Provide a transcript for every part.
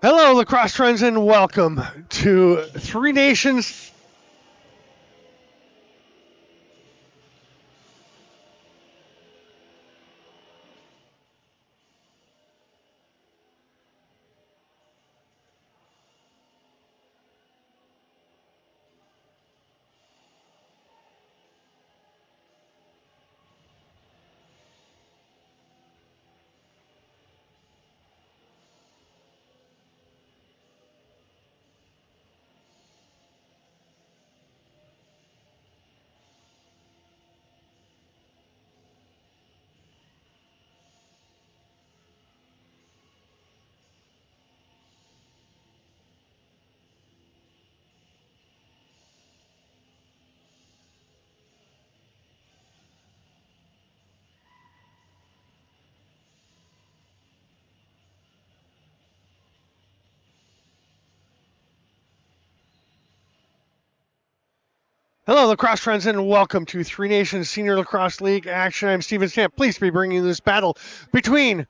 Hello, lacrosse friends, and welcome to Three Nations. Hello, lacrosse friends, and welcome to Three Nations Senior Lacrosse League action. I'm Steven Stamp, pleased to be bringing you this battle between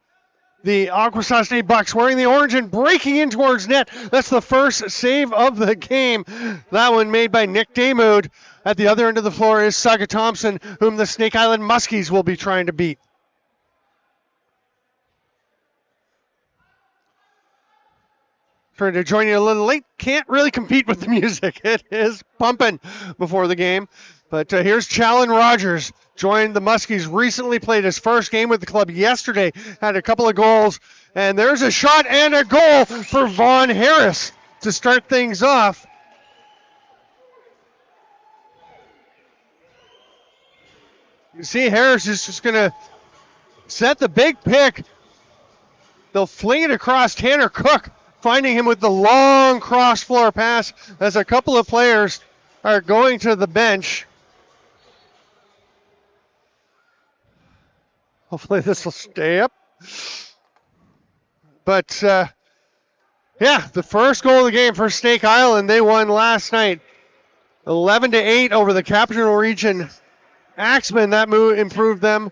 the Akwesasne Bucks wearing the orange and breaking in towards net. That's the first save of the game. That one made by Nick Damoud. At the other end of the floor is Saga Thompson, whom the Snake Island Muskies will be trying to beat. Trying to join you a little late. Can't really compete with the music. It is pumping before the game. But here's Challen Rogers. Joined the Muskies. Recently played his first game with the club yesterday. Had a couple of goals. And there's a shot and a goal for Vaughn Harris to start things off. You see Harris is just going to set the big pick. They'll fling it across Tanner Cook, finding him with the long cross-floor pass as a couple of players are going to the bench. Hopefully this will stay up. But, yeah, the first goal of the game for Snake Island. They won last night 11-8 over the Capital Region Axemen. That move improved them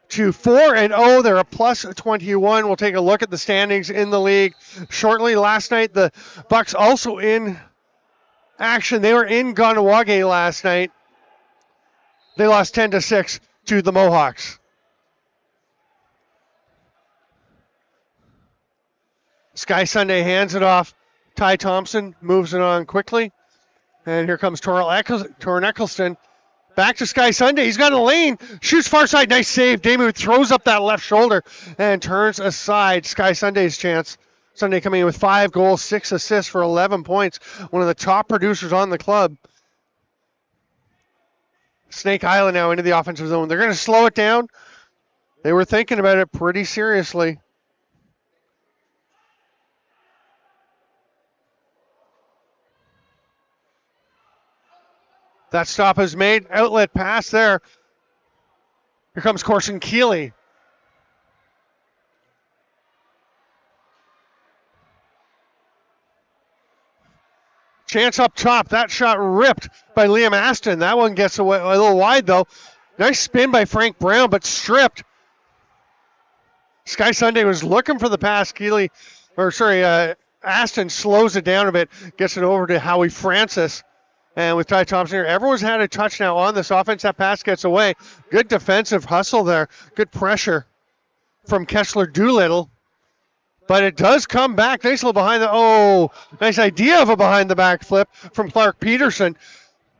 to 4-0. They're a plus 21. We'll take a look at the standings in the league shortly. Last night, the Bucks also in action. They were in Ganawage last night. They lost 10-6 to the Mohawks. Sky Sunday hands it off. Ty Thompson moves it on quickly. And here comes Torin Eccleston. Back to Sky Sunday. He's got a lane. Shoots far side. Nice save. Damoud throws up that left shoulder and turns aside. Sky Sunday's chance. Sunday coming in with 5 goals, 6 assists for 11 points. One of the top producers on the club. Snake Island now into the offensive zone. They're going to slow it down. They were thinking about it pretty seriously. That stop is made. Outlet pass there. Here comes Corson Keeley. Chance up top. That shot ripped by Liam Aston. That one gets away a little wide, though. Nice spin by Frank Brown, but stripped. Sky Sunday was looking for the pass. Aston slows it down a bit, gets it over to Howie Francis. And with Ty Thompson here, everyone's had a touch now on this offense. That pass gets away. Good defensive hustle there. Good pressure from Kessler Doolittle. But it does come back. Nice little behind the, nice idea of a behind the back flip from Clark Peterson.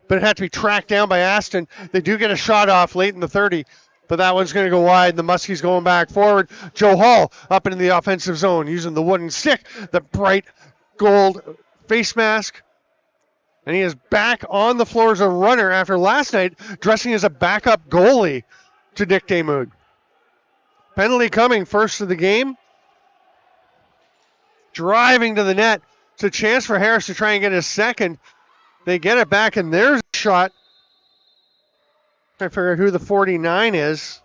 But it had to be tracked down by Aston. They do get a shot off late in the 30. But that one's going to go wide. The Muskies going back forward. Joe Hall up into the offensive zone using the wooden stick. The bright gold face mask. And he is back on the floor as a runner after last night dressing as a backup goalie to Dick Damoud. Penalty coming first of the game. Driving to the net. It's a chance for Harris to try and get his second. They get it back, and there's a shot. I figure out who the 49 is.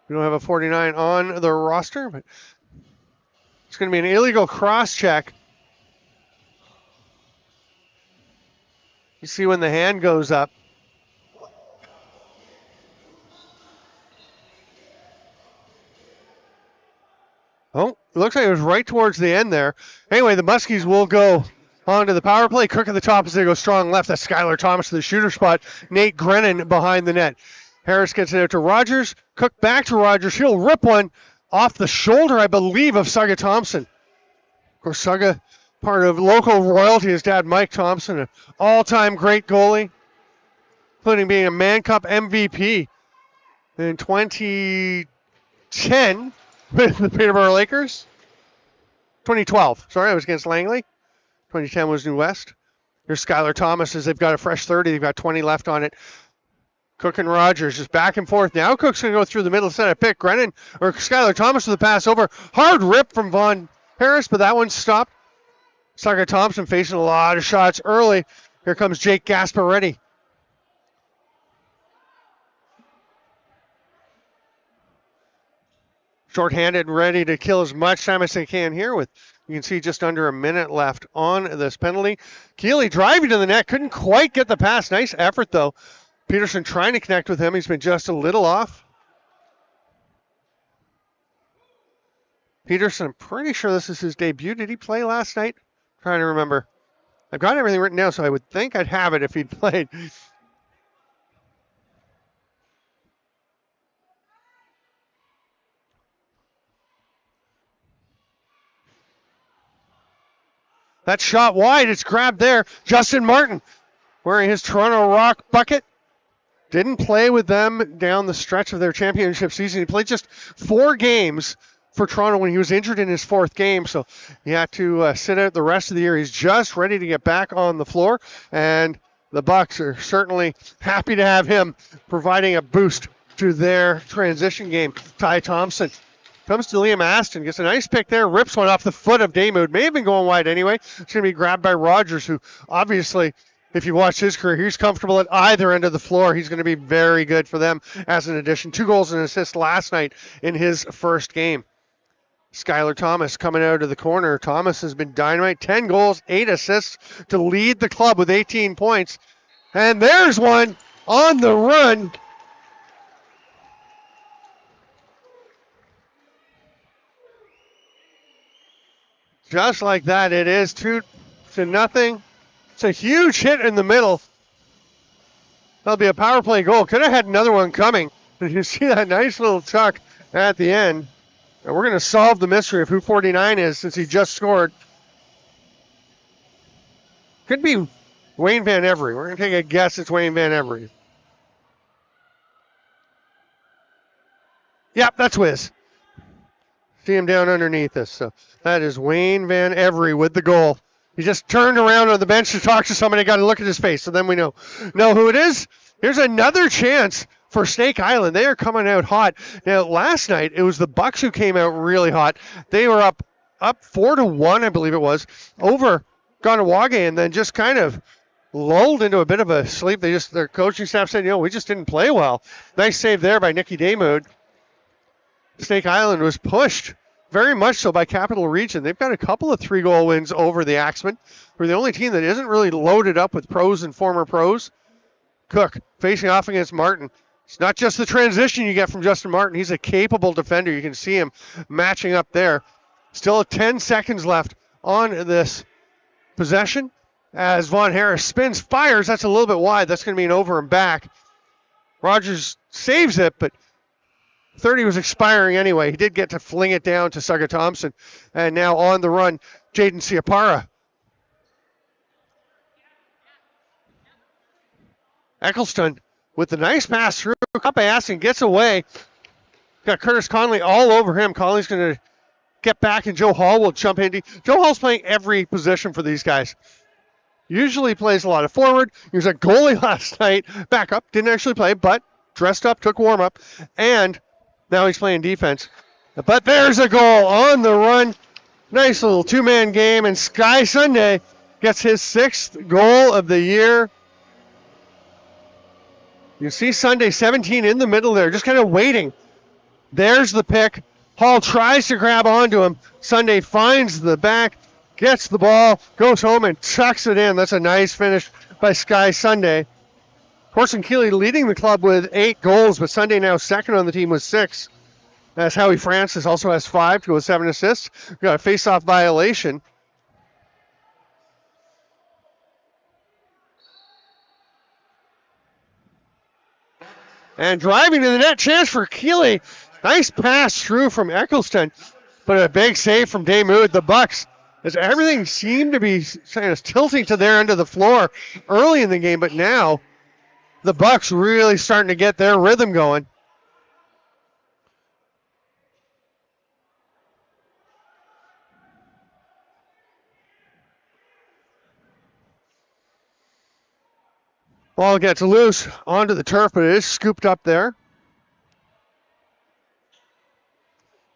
We don't have a 49 on the roster, but it's going to be an illegal cross check. You see when the hand goes up. Oh, it looks like it was right towards the end there. Anyway, the Muskies will go on to the power play. Cook at the top as they go strong left. That's Skylar Thomas to the shooter spot. Nate Grennan behind the net. Harris gets it out to Rogers. Cook back to Rogers. He'll rip one off the shoulder, I believe, of Sugga Thompson. Of course, Sugga, part of local royalty, his dad, Mike Thompson, an all-time great goalie, including being a Mann Cup MVP in 2010 with the Peterborough Lakers. 2012. Sorry, I was against Langley. 2010 was New West. Here's Skylar Thomas as they've got a fresh 30. They've got 20 left on it. Cook and Rogers just back and forth. Now Cook's going to go through the middle center pick. Skylar Thomas with the pass over. Hard rip from Von Harris, but that one's stopped. Sugga Thompson facing a lot of shots early. Here comes Jake Gasparetti. Short-handed and ready to kill as much time as they can here with, you can see, just under a minute left on this penalty. Keeley driving to the net, couldn't quite get the pass. Nice effort, though. Peterson trying to connect with him. He's been just a little off. Peterson, I'm pretty sure this is his debut. Did he play last night? I'm trying to remember. I've got everything written down, so I would think I'd have it if he'd played. That shot wide. It's grabbed there. Justin Martin wearing his Toronto Rock bucket. Didn't play with them down the stretch of their championship season. He played just 4 games for Toronto when he was injured in his 4th game. So he had to sit out the rest of the year. He's just ready to get back on the floor. And the Bucks are certainly happy to have him providing a boost to their transition game. Ty Thompson comes to Liam Aston, gets a nice pick there, rips one off the foot of Damoud. May have been going wide anyway. It's going to be grabbed by Rogers, who obviously, if you watch his career, he's comfortable at either end of the floor. He's going to be very good for them as an addition. 2 goals and assists last night in his first game. Skylar Thomas coming out of the corner. Thomas has been dynamite. 10 goals, 8 assists to lead the club with 18 points. And there's one on the run. Just like that, it is 2-0. It's a huge hit in the middle. That'll be a power play goal. Could have had another one coming. But you see that nice little tuck at the end. And we're going to solve the mystery of who 49 is since he just scored. Could be Wayne Van Every. We're going to take a guess it's Wayne Van Every. Yep, that's Wiz. See him down underneath us. So that is Wayne Van Every with the goal. He just turned around on the bench to talk to somebody. Got to look at his face, so then we know who it is. Here's another chance for Snake Island. They are coming out hot. Now, last night, it was the Bucks who came out really hot. They were up 4-1, I believe it was, over Ganawage, and then just kind of lulled into a bit of a sleep. Their coaching staff said, we just didn't play well. Nice save there by Nikki Daymood. Snake Island was pushed very much so by Capital Region. They've got a couple of 3-goal wins over the Axemen. We're the only team that isn't really loaded up with pros and former pros. Cook facing off against Martin. It's not just the transition you get from Justin Martin. He's a capable defender. You can see him matching up there. Still 10 seconds left on this possession. As Vaughn Harris spins, fires. That's a little bit wide. That's going to be an over and back. Rogers saves it, but 30 was expiring anyway. He did get to fling it down to Saga Thompson. And now on the run, Jaden Siapara. Eccleston with the nice pass through. Caught by Aston, gets away. Got Curtis Conley all over him. Conley's going to get back, and Joe Hall will jump in. Joe Hall's playing every position for these guys. Usually plays a lot of forward. He was a goalie last night. Backup, didn't actually play, but dressed up, took warm up, and now he's playing defense. But there's a goal on the run. Nice little two-man game, and Sky Sunday gets his 6th goal of the year. You see Sunday 17 in the middle there, just kind of waiting. There's the pick. Hall tries to grab onto him. Sunday finds the back, gets the ball, goes home and chucks it in. That's a nice finish by Sky Sunday. Corson Keeley leading the club with 8 goals, but Sunday now second on the team with 6. As Howie Francis also has 5 to go with 7 assists. We've got a face-off violation. And driving to the net, chance for Keeley. Nice pass through from Eccleston, but a big save from Daymood. The Bucks, as everything seemed to be kind of tilting to their end of the floor early in the game, but now the Bucks really starting to get their rhythm going. Ball gets loose onto the turf, but it is scooped up there.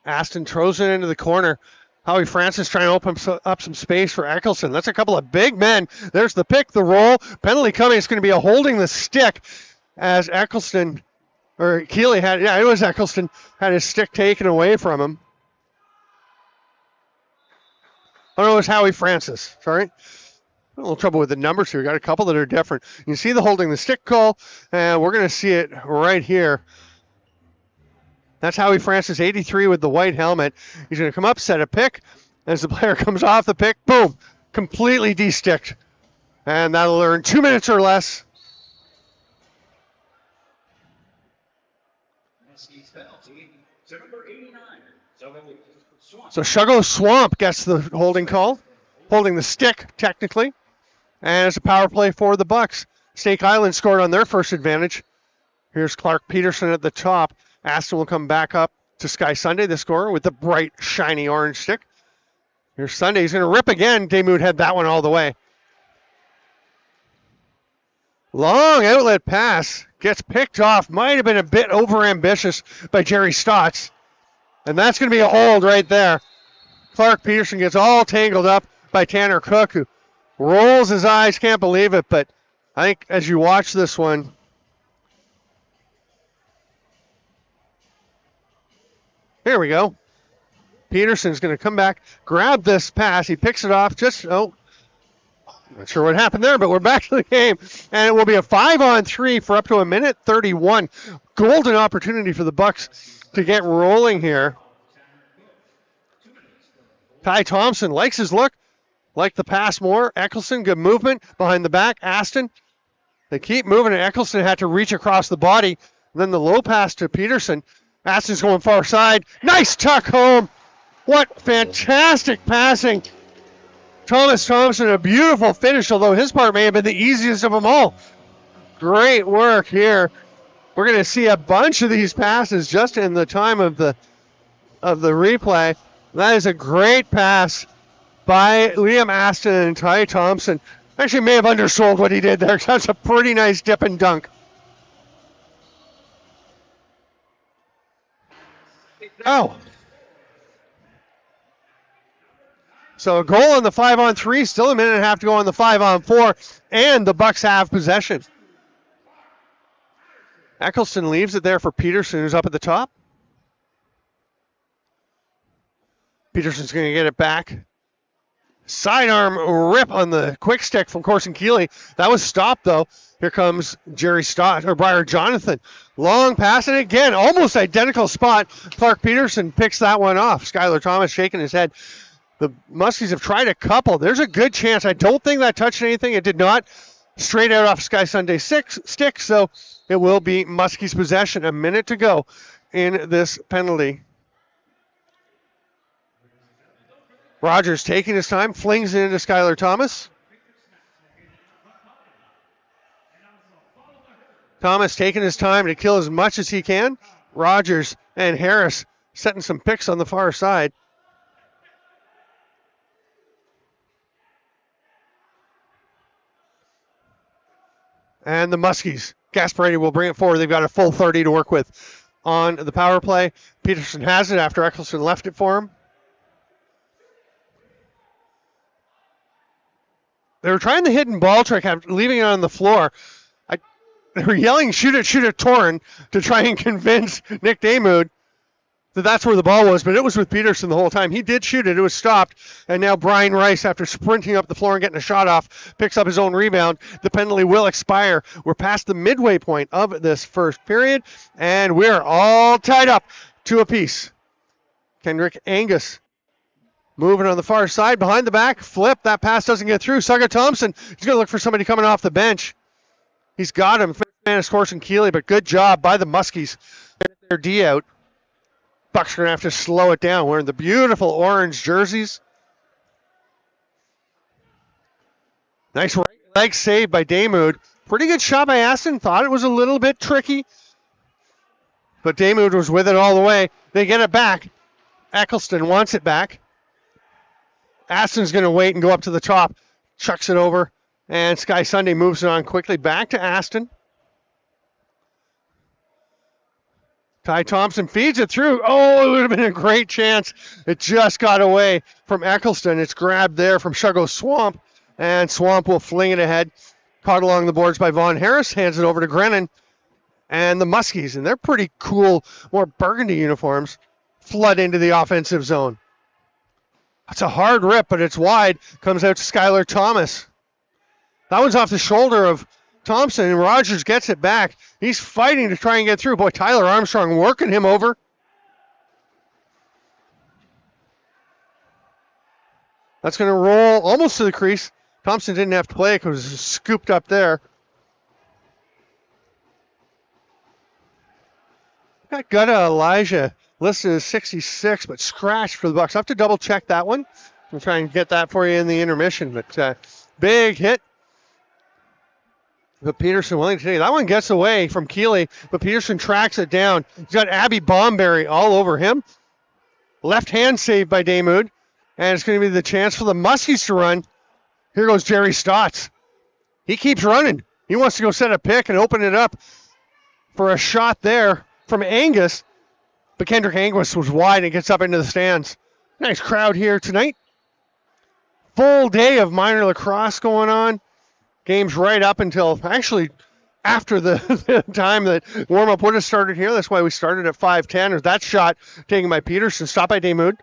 Aston throws it into the corner. Howie Francis trying to open up some space for Eccleston. That's a couple of big men. There's the pick, the roll. Penalty coming. It's going to be a holding the stick as Eccleston, or Keeley had, it was Eccleston, had his stick taken away from him. Oh, no, it was Howie Francis. Sorry. A little trouble with the numbers here. We got a couple that are different. You can see the holding the stick call, and we're going to see it right here. That's Howie Francis, 83 with the white helmet. He's going to come up, set a pick. As the player comes off the pick, boom, completely de-sticked. And that'll earn 2 minutes or less. So Shuggo Swamp gets the holding call. Holding the stick, technically. And it's a power play for the Bucks. Snake Island scored on their first advantage. Here's Clark Peterson at the top. Aston will come back up to Sky Sunday, the scorer, with the bright, shiny orange stick. Here's Sunday. He's going to rip again. Daymood had that one all the way. Long outlet pass. Gets picked off. Might have been a bit overambitious by Jerry Stotts. And that's going to be a hold right there. Clark Peterson gets all tangled up by Tanner Cook, who rolls his eyes, can't believe it. But I think as you watch this one, here we go. Peterson's going to come back, grab this pass. He picks it off. Not sure what happened there, but we're back to the game. And it will be a 5-on-3 for up to 1:31. Golden opportunity for the Bucks to get rolling here. Ty Thompson likes his look. Like the pass more. Eccleston, good movement behind the back. Aston, they keep moving, and Eccleston had to reach across the body. And then the low pass to Peterson. Aston's going far side. Nice tuck home. What fantastic passing. Thomas Thompson, a beautiful finish, although his part may have been the easiest of them all. Great work here. We're going to see a bunch of these passes just in the time of the replay. That is a great pass by Liam Aston and Ty Thompson. Actually may have undersold what he did there. That's a pretty nice dip and dunk. Oh. So a goal on the 5-on-3, still a minute and a half to go on the 5-on-4, and the Bucks have possession. Eccleston leaves it there for Peterson, who's up at the top. Peterson's going to get it back. Sidearm rip on the quick stick from Corson Keeley. That was stopped, though. Here comes Jerry Stott, or Briar Jonathan. Long pass, and again, almost identical spot. Clark Peterson picks that one off. Skylar Thomas shaking his head. The Muskies have tried a couple. There's a good chance. I don't think that touched anything. It did not. Straight out off Sky Sunday stick, so it will be Muskies possession. A minute to go in this penalty. Rogers taking his time, flings it into Skylar Thomas. Thomas taking his time to kill as much as he can. Rogers and Harris setting some picks on the far side. And the Muskies, Gasparetti will bring it forward. They've got a full 30 to work with on the power play. Peterson has it after Eccleston left it for him. They were trying the hidden ball trick, leaving it on the floor. They were yelling, shoot it, Torren, to try and convince Nick Damoud that that's where the ball was, but it was with Peterson the whole time. He did shoot it. It was stopped, and now Brian Rice, after sprinting up the floor and getting a shot off, picks up his own rebound. The penalty will expire. We're past the midway point of this first period, and we're all tied up to a piece. Kendrick Angus moving on the far side, behind the back, flip. That pass doesn't get through. Saga Thompson, he's going to look for somebody coming off the bench. He's got him. Man is Corson Keeley, but good job by the Muskies. Get their D out. Bucks are going to have to slow it down. Wearing the beautiful orange jerseys. Nice right leg save by Damoud. Pretty good shot by Aston. Thought it was a little bit tricky, but Damoud was with it all the way. They get it back. Eccleston wants it back. Aston's going to wait and go up to the top. Chucks it over. And Sky Sunday moves it on quickly back to Aston. Ty Thompson feeds it through. Oh, it would have been a great chance. It just got away from Eccleston. It's grabbed there from Shugo Swamp. And Swamp will fling it ahead. Caught along the boards by Vaughn Harris. Hands it over to Grennan. And the Muskies, and they're pretty cool, more burgundy uniforms, flood into the offensive zone. That's a hard rip, but it's wide. Comes out to Skylar Thomas. That one's off the shoulder of Thompson, and Rogers gets it back. He's fighting to try and get through. Boy, Tyler Armstrong working him over. That's going to roll almost to the crease. Thompson didn't have to play it because it was scooped up there. Got Gutta Elijah listed as 66, but scratched for the Bucks. I have to double check that one. I'll try and get that for you in the intermission, but big hit. But Peterson willing to take it. That one gets away from Keeley, but Peterson tracks it down. He's got Abby Bomberry all over him. Left hand save by Damoud. And it's going to be the chance for the Muskies to run. Here goes Jerry Stotts. He keeps running. He wants to go set a pick and open it up for a shot there from Angus. But Kendrick Angus was wide and gets up into the stands. Nice crowd here tonight. Full day of minor lacrosse going on. Games right up until, actually, after the time that warm-up would have started here. That's why we started at 5:10. Or that shot taken by Peterson, stopped by Damoud.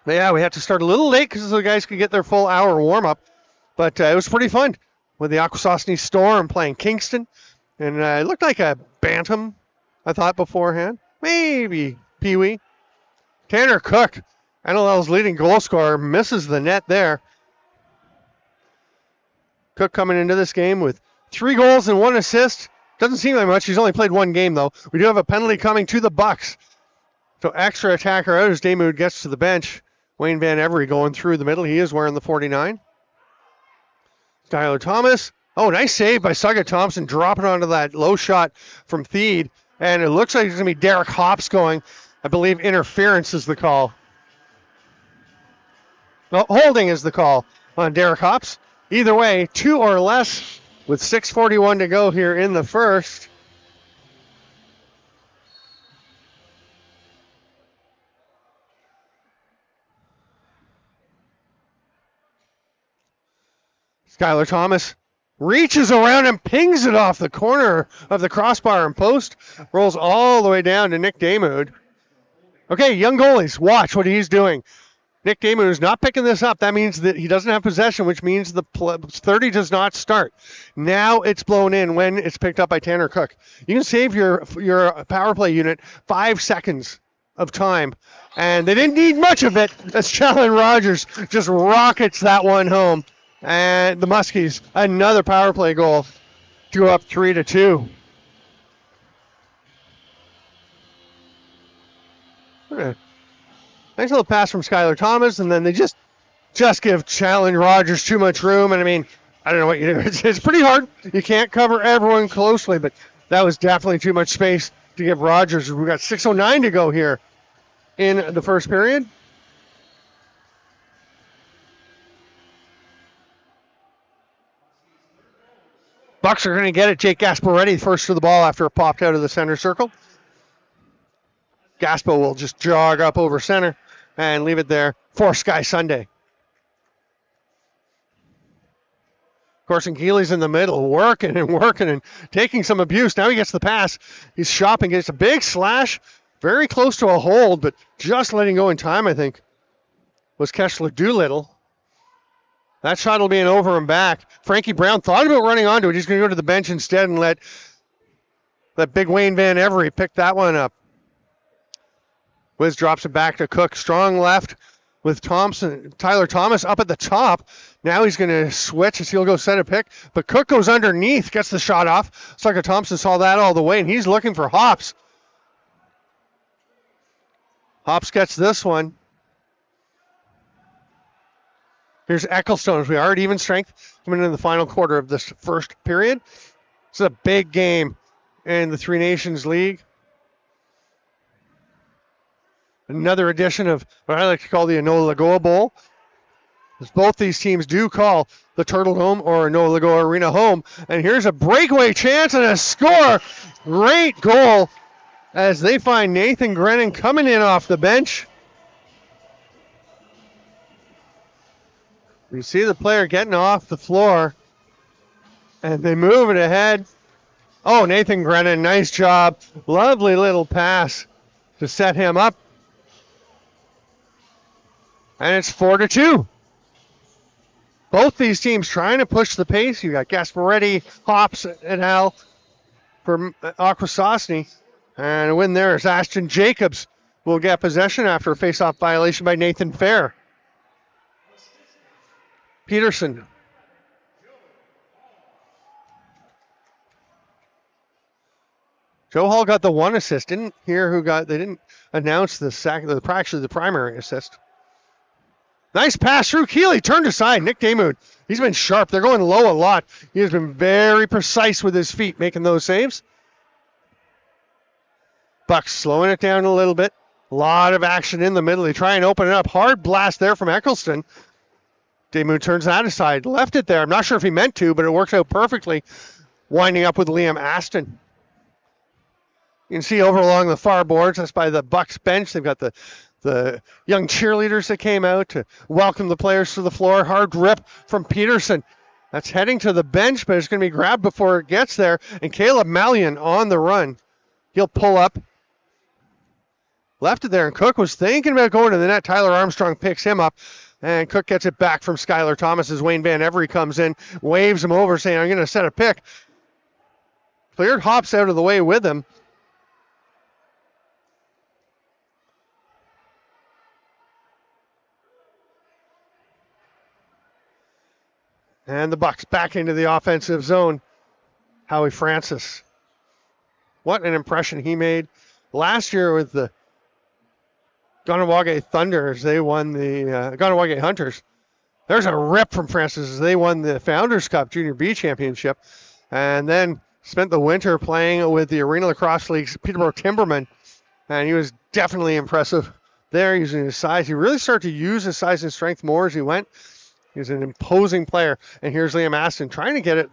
But yeah, we had to start a little late because the guys could get their full hour warm-up. But it was pretty fun with the Akwesasne Storm playing Kingston. And it looked like a bantam, I thought beforehand. Maybe Pee-wee. Tanner Cook, NLL's leading goal scorer, misses the net there. Cook coming into this game with 3 goals and 1 assist. Doesn't seem like much. He's only played 1 game, though. We do have a penalty coming to the Bucks. So extra attacker out as Damoud gets to the bench. Wayne Van Every going through the middle. He is wearing the 49. Skylar Thomas. Oh, nice save by Saga Thompson, dropping onto that low shot from Theed. And it looks like it's going to be Derek Hops going. I believe interference is the call. No, holding is the call on Derek Hops. Either way, 2 or less with 6:41 to go here in the first. Skylar Thomas reaches around and pings it off the corner of the crossbar and post. Rolls all the way down to Nick Damoud. Okay, young goalies, watch what he's doing. Nick Damoud is not picking this up. That means that he doesn't have possession, which means the 30 does not start. Now it's blown in when it's picked up by Tanner Cook. You can save your power play unit 5 seconds of time, and they didn't need much of it as Challen Rogers just rockets that one home. And the Muskies, another power play goal to go up 3-2. Nice little pass from Skylar Thomas, and then they just give Challen Rogers too much room. And I mean, I don't know what you do. It's pretty hard. You can't cover everyone closely, but that was definitely too much space to give Rogers. We've got 6:09 to go here in the first period. Bucks are going to get it. Jake Gasparetti first to the ball after it popped out of the center circle. Gaspo will just jog up over center and leave it there for Sky Sunday. Corson Keeley's in the middle, working and taking some abuse. Now he gets the pass. He's shopping. Gets a big slash, very close to a hold, but just letting go in time, I think, was Kessler Doolittle. That shot will be an over and back. Frankie Brown thought about running onto it. He's going to go to the bench instead and let big Wayne Van Every pick that one up. Wiz drops it back to Cook. Strong left with Tyler Thomas up at the top. Now he's going to switch as he'll go set a pick. But Cook goes underneath, gets the shot off. Sucker Thompson saw that all the way, and he's looking for Hops. Hops gets this one. Here's Ecclestone as we are at even strength coming into the final quarter of this first period. It's a big game in the Three Nations League. Another edition of what I like to call the Enola Lagoa Bowl. As both these teams do call the Turtle Dome or Enola Lagoa Arena home. And here's a breakaway chance and a score. Great goal as they find Nathan Grennan coming in off the bench. You see the player getting off the floor. And they move it ahead. Oh, Nathan Grennan, nice job. Lovely little pass to set him up. And it's 4-2. Both these teams trying to push the pace. You got Gasparetti, Hops, and Al for Akwesasne. And a win there is Ashton Jacobs will get possession after a face-off violation by Nathan Fair. Peterson. Joe Hall got the one assist. Didn't hear who got. They didn't announce the actually the primary assist. Nice pass through. Keeley turned aside. Nick Damoud. He's been sharp. They're going low a lot. He has been very precise with his feet making those saves. Bucks slowing it down a little bit. A lot of action in the middle. They try and open it up. Hard blast there from Eccleston. Damoud turns that aside. Left it there. I'm not sure if he meant to, but it works out perfectly. Winding up with Liam Aston. You can see over along the far boards. That's by the Bucks bench. They've got the young cheerleaders that came out to welcome the players to the floor. Hard rip from Peterson. That's heading to the bench, but it's going to be grabbed before it gets there. And Caleb Mallion on the run. He'll pull up. Left it there, and Cook was thinking about going to the net. Tyler Armstrong picks him up, and Cook gets it back from Skylar Thomas as Wayne Van Every comes in, waves him over, saying, I'm going to set a pick. Cleared Hops out of the way with him. And the Bucks back into the offensive zone. Howie Francis. What an impression he made last year with the Ganawage Thunders. They won the Ganawage Hunters. There's a rip from Francis as they won the Founders Cup Junior B Championship. And then spent the winter playing with the Arena Lacrosse League's Peterborough Timbermen. And he was definitely impressive there using his size. He really started to use his size and strength more as he went. He's an imposing player. And here's Liam Aston trying to get it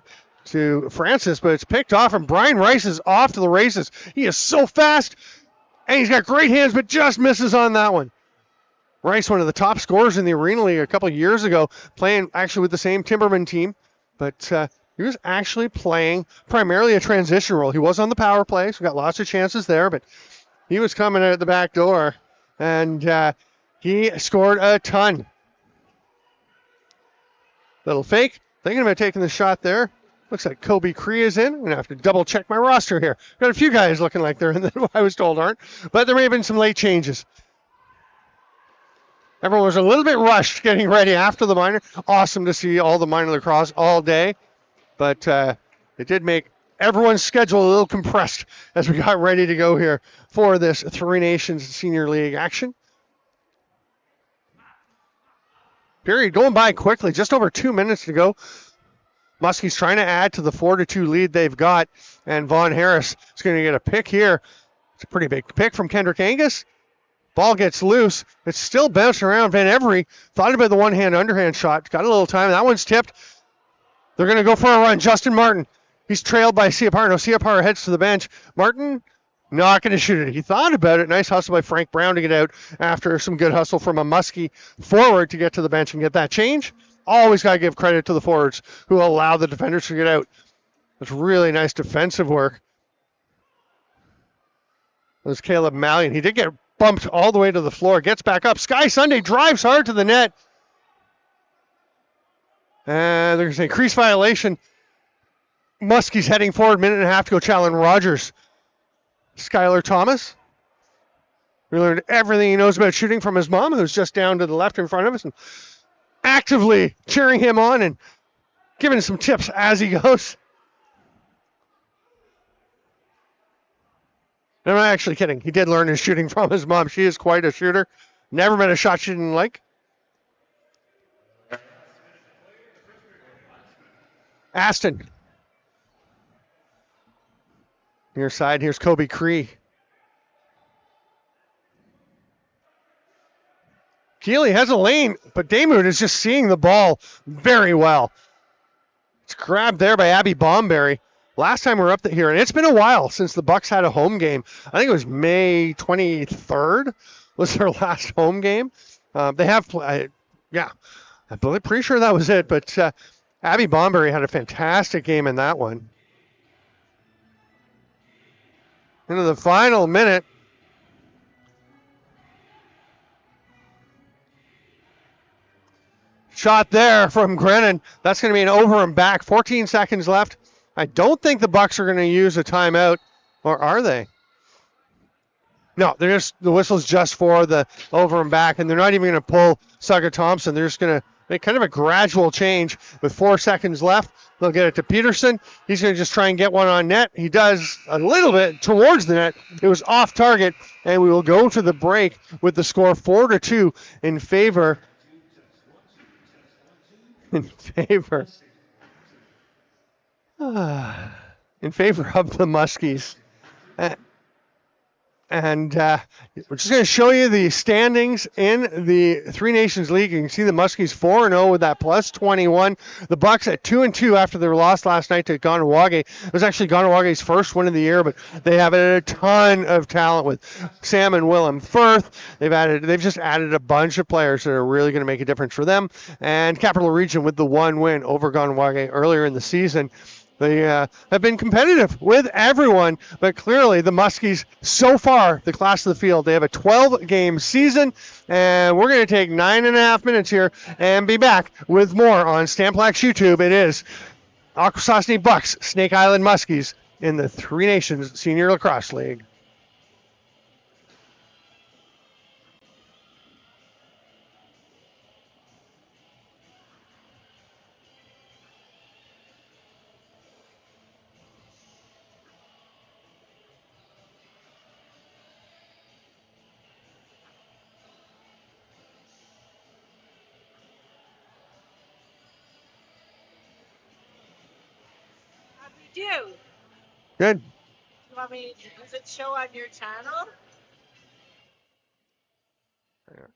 to Francis, but it's picked off, and Brian Rice is off to the races. He is so fast, and he's got great hands, but just misses on that one. Rice, one of the top scorers in the Arena League a couple of years ago, playing actually with the same Timberman team but he was actually playing primarily a transition role. He was on the power play, so got lots of chances there, but he was coming out the back door, and he scored a ton. Little fake, thinking about taking the shot there. Looks like Kobe Cree is in. I'm going to have to double check my roster here. Got a few guys looking like they're in that I was told aren't, but there may have been some late changes. Everyone was a little bit rushed getting ready after the minor. Awesome to see all the minor lacrosse all day, but it did make everyone's schedule a little compressed as we got ready to go here for this Three Nations Senior League action. Period going by quickly, just over 2 minutes to go. Muskies trying to add to the 4-2 lead they've got, and Vaughn Harris is going to get a pick here. It's a pretty big pick from Kendrick Angus. Ball gets loose. It's still bouncing around. Van Every thought about the one-hand underhand shot. Got a little time. That one's tipped. They're going to go for a run. Justin Martin. He's trailed by Siapar. No, Siapar heads to the bench. Martin not going to shoot it. He thought about it. Nice hustle by Frank Brown to get out after some good hustle from a Muskie forward to get to the bench and get that change. Always got to give credit to the forwards who allow the defenders to get out. That's really nice defensive work. There's Caleb Mallion. He did get bumped all the way to the floor. Gets back up. Sky Sunday drives hard to the net. And they're going to say crease violation. Muskies heading forward. Minute and a half to go. Challen Rogers. Skylar Thomas. We learned everything he knows about shooting from his mom, who's just down to the left in front of us, and actively cheering him on and giving some tips as he goes. I'm not actually kidding. He did learn his shooting from his mom. She is quite a shooter. Never met a shot she didn't like. Aston. Near side, here's Kobe Cree. Keeley has a lane, but Damoud is just seeing the ball very well. It's grabbed there by Abby Bomberry. Last time we were up here, and it's been a while since the Bucks had a home game. I think it was May 23rd was their last home game. They have, I'm pretty sure that was it, but Abby Bomberry had a fantastic game in that one. Into the final minute. Shot there from Grennan. That's going to be an over and back. 14 seconds left. I don't think the Bucks are going to use a timeout, or are they? No, the whistle's just for the over and back, and they're not even going to pull Sugar Thompson. They're just going to make kind of a gradual change with 4 seconds left. They'll get it to Peterson. He's going to just try and get one on net. He does a little bit towards the net. It was off target, and we will go to the break with the score 4-2 in favor. In favor of the Muskies. And we're just going to show you the standings in the Three Nations League. You can see the Muskies 4-0 with that plus 21. The Bucks at 2-2 after their loss last night to Ganawage. It was actually Ganawage's first win of the year, but they have a ton of talent with Sam and Willem Firth. They've just added a bunch of players that are really going to make a difference for them. And Capital Region with the one win over Ganawage earlier in the season. They have been competitive with everyone, but clearly the Muskies, so far, the class of the field, they have a 12-game season, and we're going to take 9.5 minutes here and be back with more on Stamplax YouTube. It is Akwesasne Bucks, Snake Island Muskies in the Three Nations Senior Lacrosse League. Good. Does it show on your channel? Yeah.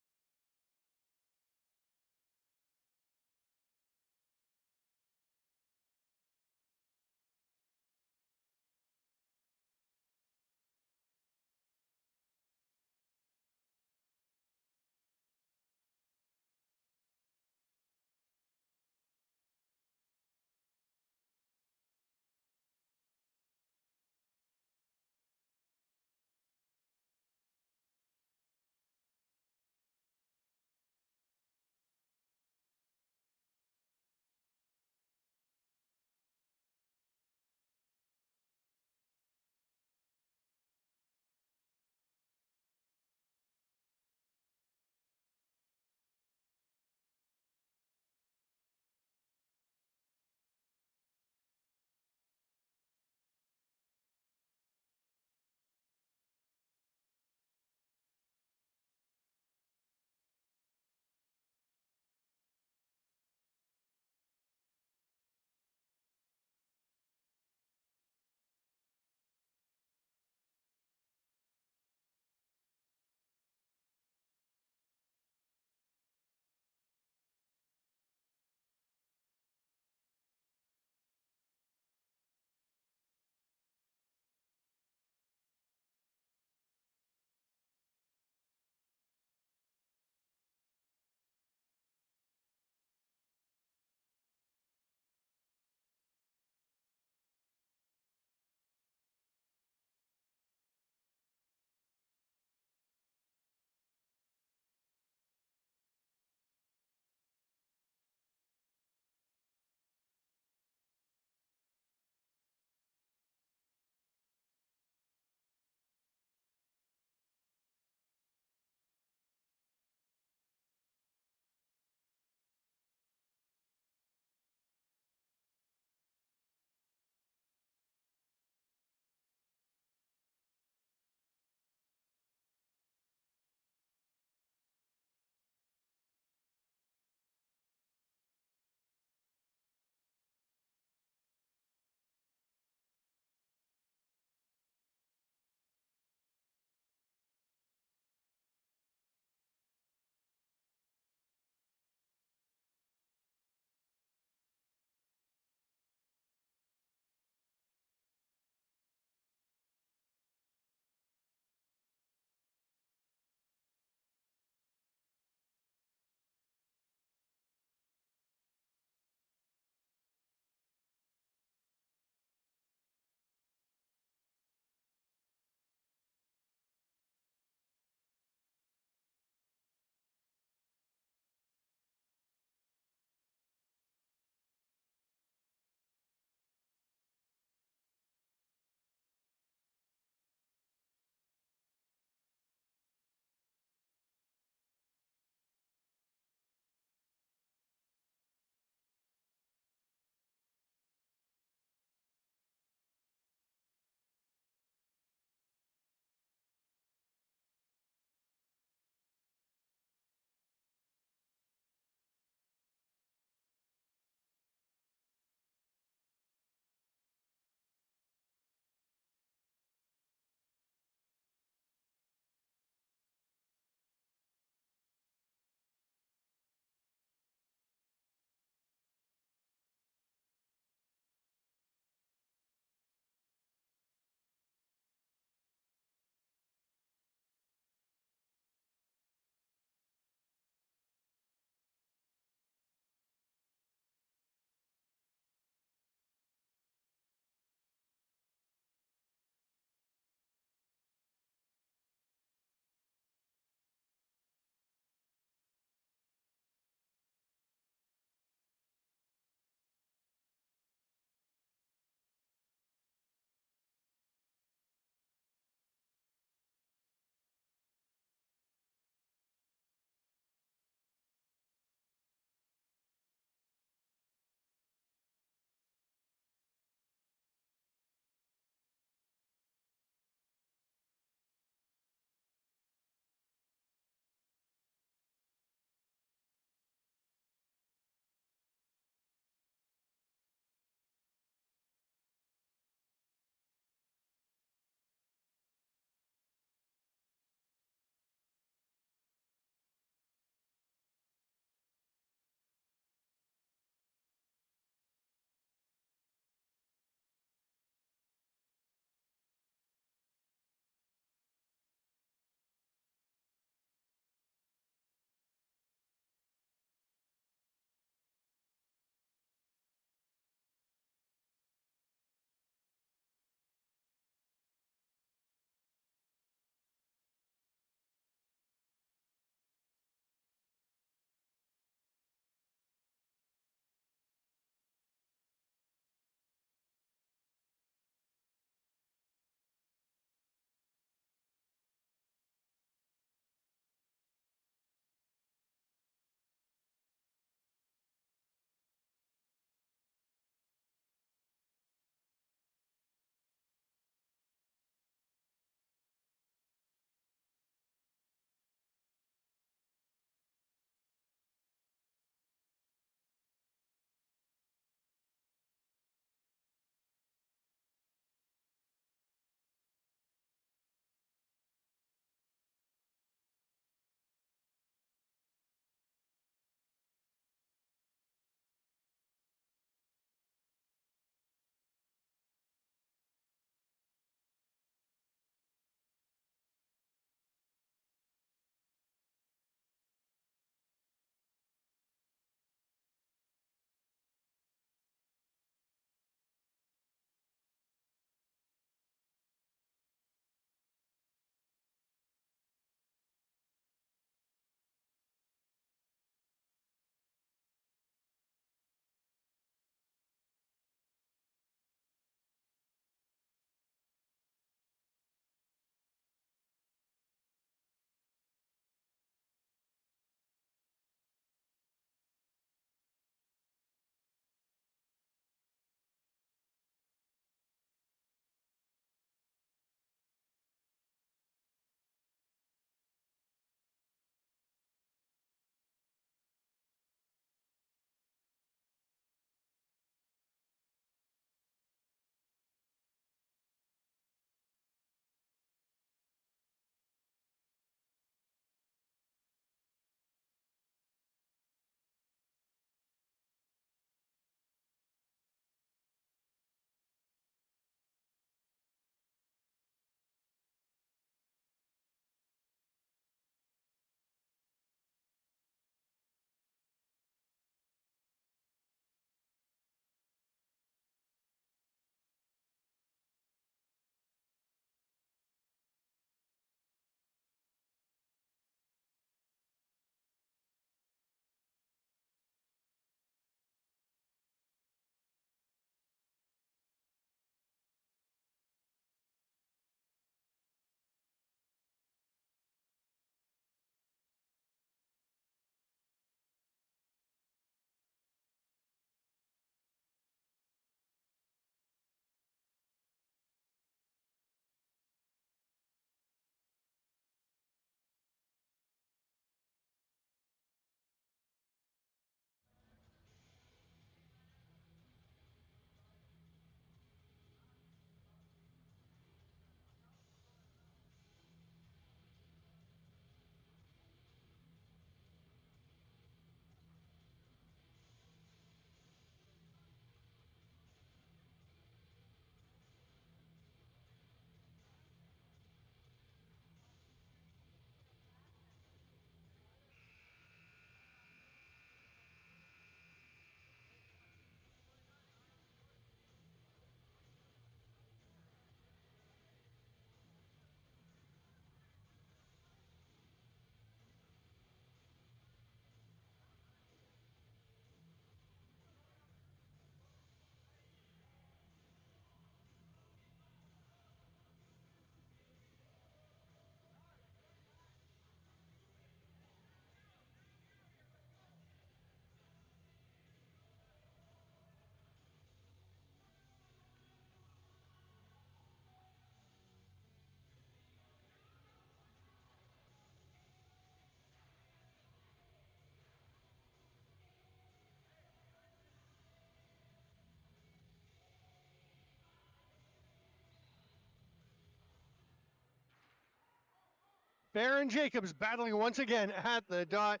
Fair and Jacobs battling once again at the dot.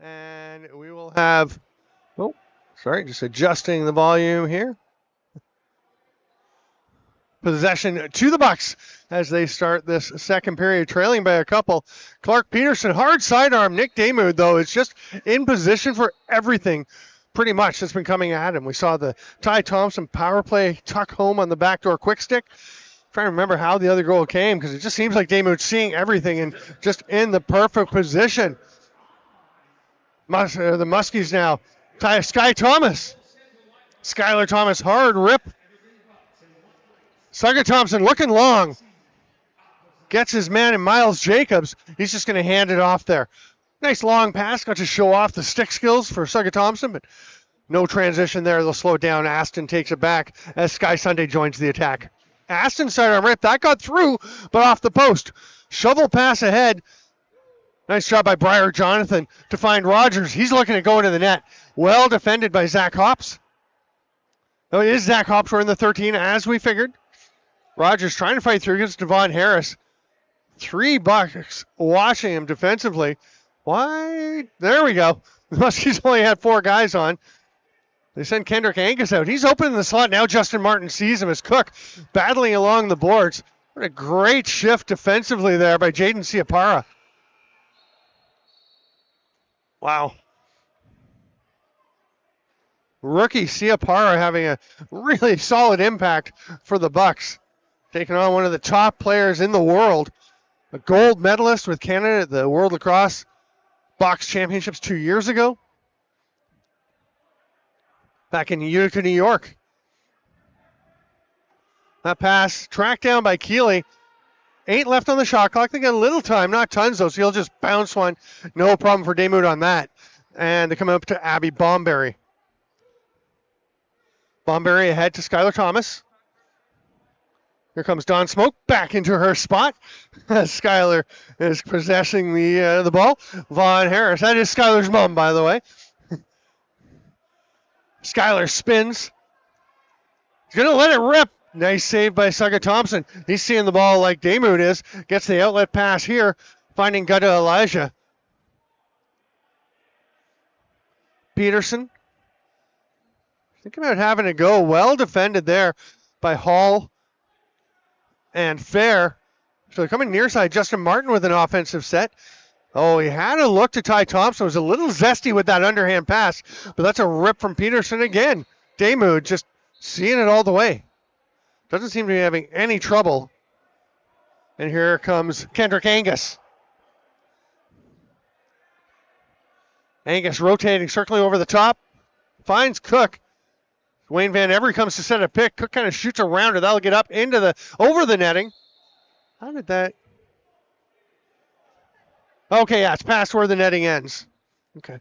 And we will have, just adjusting the volume here. Possession to the Bucks as they start this second period, trailing by a couple. Clark Peterson, hard sidearm. Nick Damoud, though, is just in position for everything pretty much that's been coming at him. We saw the Ty Thompson power play tuck home on the backdoor quick stick. Trying to remember how the other goal came because it just seems like Damoud's seeing everything and just in the perfect position. The Muskies now. Sky Thomas. Skylar Thomas, hard rip. Sugar Thompson looking long. Gets his man in Miles Jacobs. He's just going to hand it off there. Nice long pass. Got to show off the stick skills for Sugar Thompson, but no transition there. They'll slow it down. Aston takes it back as Sky Sunday joins the attack. Aston sidearm rip. That got through, but off the post. Shovel pass ahead. Nice job by Briar Jonathan to find Rogers. He's looking to go into the net. Well defended by Zach Hops. Oh, it is Zach Hops. We're in the 13 as we figured. Rogers trying to fight through against Devon Harris. 3 Bucks watching him defensively. Why? There we go. The Muskies only had 4 guys on. They send Kendrick Angus out. He's open in the slot. Now Justin Martin sees him as Cook battling along the boards. What a great shift defensively there by Jaden Siapara. Wow. Rookie Siapara having a really solid impact for the Bucks. Taking on one of the top players in the world. A gold medalist with Canada at the World Lacrosse Box Championships 2 years ago. Back in Utica, New York. That pass tracked down by Keeley. 8 left on the shot clock. They got a little time, not tons though, so he'll just bounce one. No problem for Damoud on that. And they come up to Abby Bomberry. Bomberry ahead to Skylar Thomas. Here comes Dawn Smoke back into her spot as Skylar is possessing the ball. Vaughn Harris, that is Skylar's mom, by the way. Skylar spins. He's going to let it rip. Nice save by Suga Thompson. He's seeing the ball like Damoud is. Gets the outlet pass here, finding Gutta Elijah. Peterson. Thinking about having a go. Well defended there by Hall and Fair. So they're coming near side. Justin Martin with an offensive set. Oh, he had a look to Ty Thompson. It was a little zesty with that underhand pass, but that's a rip from Peterson again. Damoud just seeing it all the way. Doesn't seem to be having any trouble. And here comes Kendrick Angus. Angus rotating, circling over the top. Finds Cook. Wayne Van Every comes to set a pick. Cook kind of shoots around it. That'll get up into over the netting. How did that? Okay, yeah, it's past where the netting ends. Okay.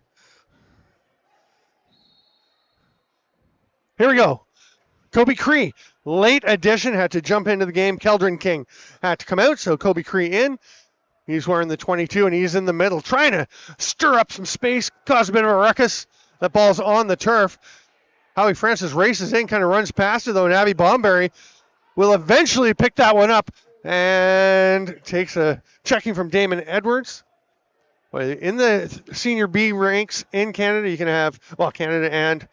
Here we go. Kobe Cree, late addition, had to jump into the game. Keldrin King had to come out, so Kobe Cree in. He's wearing the 22, and he's in the middle, trying to stir up some space, cause a bit of a ruckus. That ball's on the turf. Howie Francis races in, kind of runs past it, though, and Abby Bomberry will eventually pick that one up and takes a checking from Damon Edwards. In the Senior B ranks in Canada, you can have, well, Canada and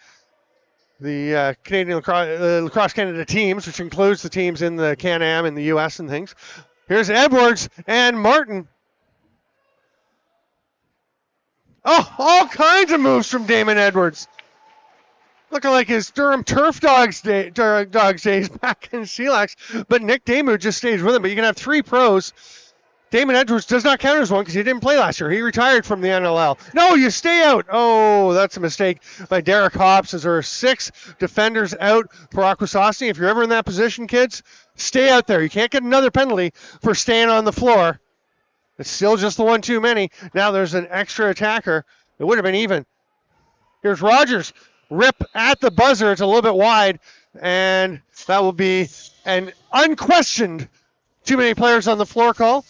the Canadian Lacrosse Canada teams, which includes the teams in the Can-Am in the U.S. and things. Here's Edwards and Martin. Oh, all kinds of moves from Damon Edwards. Looking like his Durham Turf Dogs days back in Sealax. But Nick Damoud just stays with him. But you can have 3 pros. Damon Edwards does not count as one because he didn't play last year. He retired from the NLL. No, you stay out. Oh, that's a mistake by Derek Hobbs as there are 6 defenders out for Akwesasne. If you're ever in that position, kids, stay out there. You can't get another penalty for staying on the floor. It's still just the one too many. Now there's an extra attacker. It would have been even. Here's Rogers. Rip at the buzzer. It's a little bit wide. And that will be an unquestioned too many players on the floor call.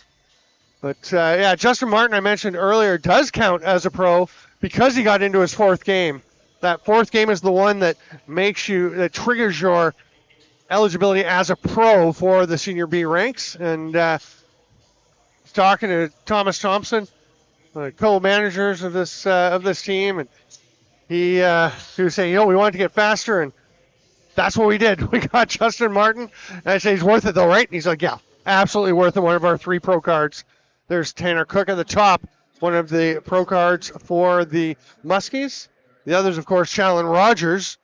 But, yeah, Justin Martin, I mentioned earlier, does count as a pro because he got into his 4th game. That 4th game is the one that triggers your eligibility as a pro for the Senior B ranks. And talking to Thomas Thompson, co-managers of this team, and he was saying, we wanted to get faster, and that's what we did. We got Justin Martin, and I say he's worth it though, right? And he's like, yeah, absolutely worth it. One of our 3 pro cards. There's Tanner Cook at the top, one of the pro cards for the Muskies. The others, of course, Challen Rogers.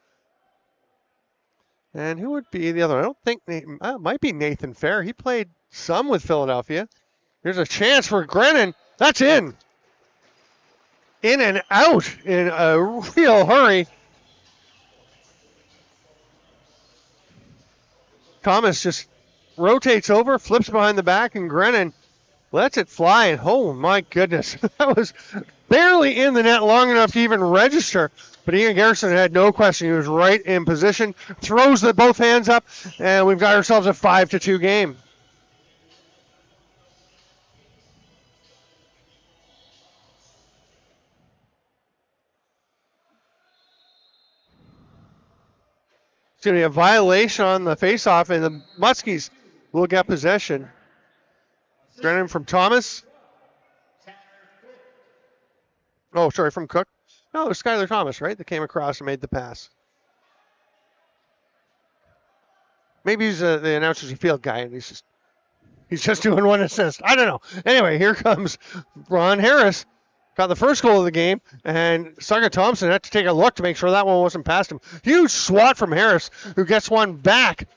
And who would be the other? I don't think it might be Nathan Fair. He played some with Philadelphia. There's a chance for Grennan. That's in. In and out in a real hurry. Thomas just rotates over, flips behind the back, and Grennan lets it fly. And oh my goodness, that was barely in the net long enough to even register. But Ian Garrison had no question. He was right in position. Throws both hands up, and we've got ourselves a 5-2 game. It's going to be a violation on the faceoff, and the Muskies will get possession. Grennan from Thomas. Oh, sorry, from Cook. No, it was Skylar Thomas, right, that came across and made the pass. Maybe he's the announcer's a field guy, and he's just doing one assist. I don't know. Anyway, here comes Ron Harris. Got the first goal of the game, and Saga Thompson had to take a look to make sure that one wasn't past him. Huge swat from Harris, who gets one back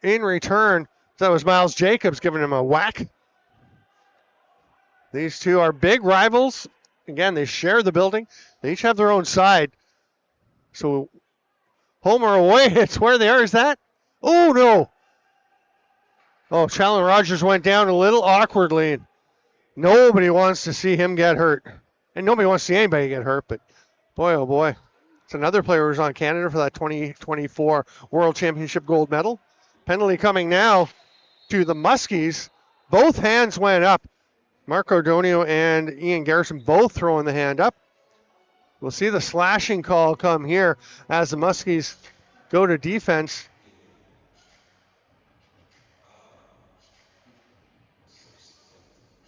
in return. That was Miles Jacobs giving him a whack. These two are big rivals. Again, they share the building. They each have their own side. So, home or away, it's where they are. Is that? Oh, no. Oh, Challen Rogers went down a little awkwardly. Nobody wants to see him get hurt. And nobody wants to see anybody get hurt, but boy, oh boy. It's another player who's on Canada for that 2024 World Championship gold medal. Penalty coming now to the Muskies. Both hands went up. Mark Ordonio and Ian Garrison both throwing the hand up. We'll see the slashing call come here as the Muskies go to defense.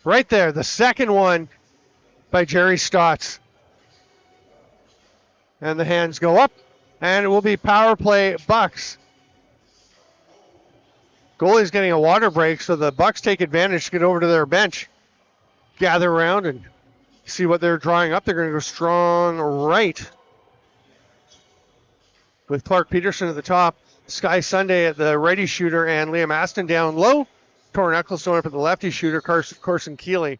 Right there, the second one by Jerry Stotts. And the hands go up, and it will be power play Bucks. Goalie's getting a water break, so the Bucks take advantage to get over to their bench. Gather around and see what they're drawing up. They're going to go strong right with Clark Peterson at the top, Sky Sunday at the righty shooter, and Liam Aston down low. Torrin Ecclestone up at the lefty shooter, Carson Keeley.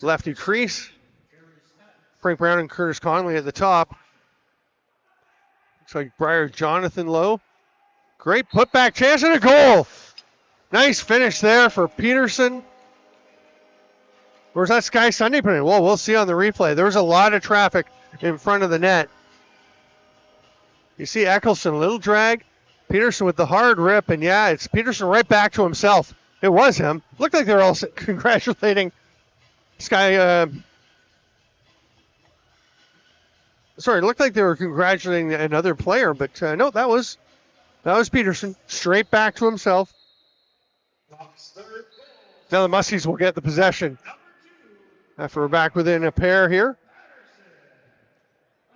Lefty crease. Frank Brown and Curtis Conley at the top. Looks like Briar Jonathan low. Great putback chance and a goal. Nice finish there for Peterson. Where's that Sky Sunday put in? Well, we'll see on the replay. There was a lot of traffic in front of the net. You see Eccleston, a little drag. Peterson with the hard rip, and yeah, it's Peterson right back to himself. It was him. Looked like they were all congratulating Sky. Sorry, it looked like they were congratulating another player, but no, that was Peterson. Straight back to himself. Now the Muskies will get the possession after we're back within a pair here.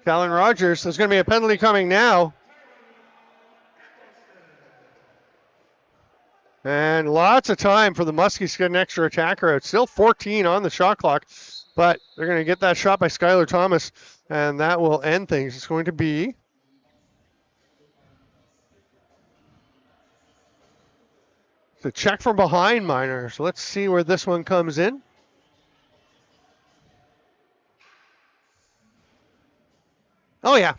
Challen Rogers, there's going to be a penalty coming now. And lots of time for the Muskies to get an extra attacker out. Still 14 on the shot clock, but they're going to get that shot by Skylar Thomas, and that will end things. It's going to be the check from behind Minor. So let's see where this one comes in. Oh, yeah.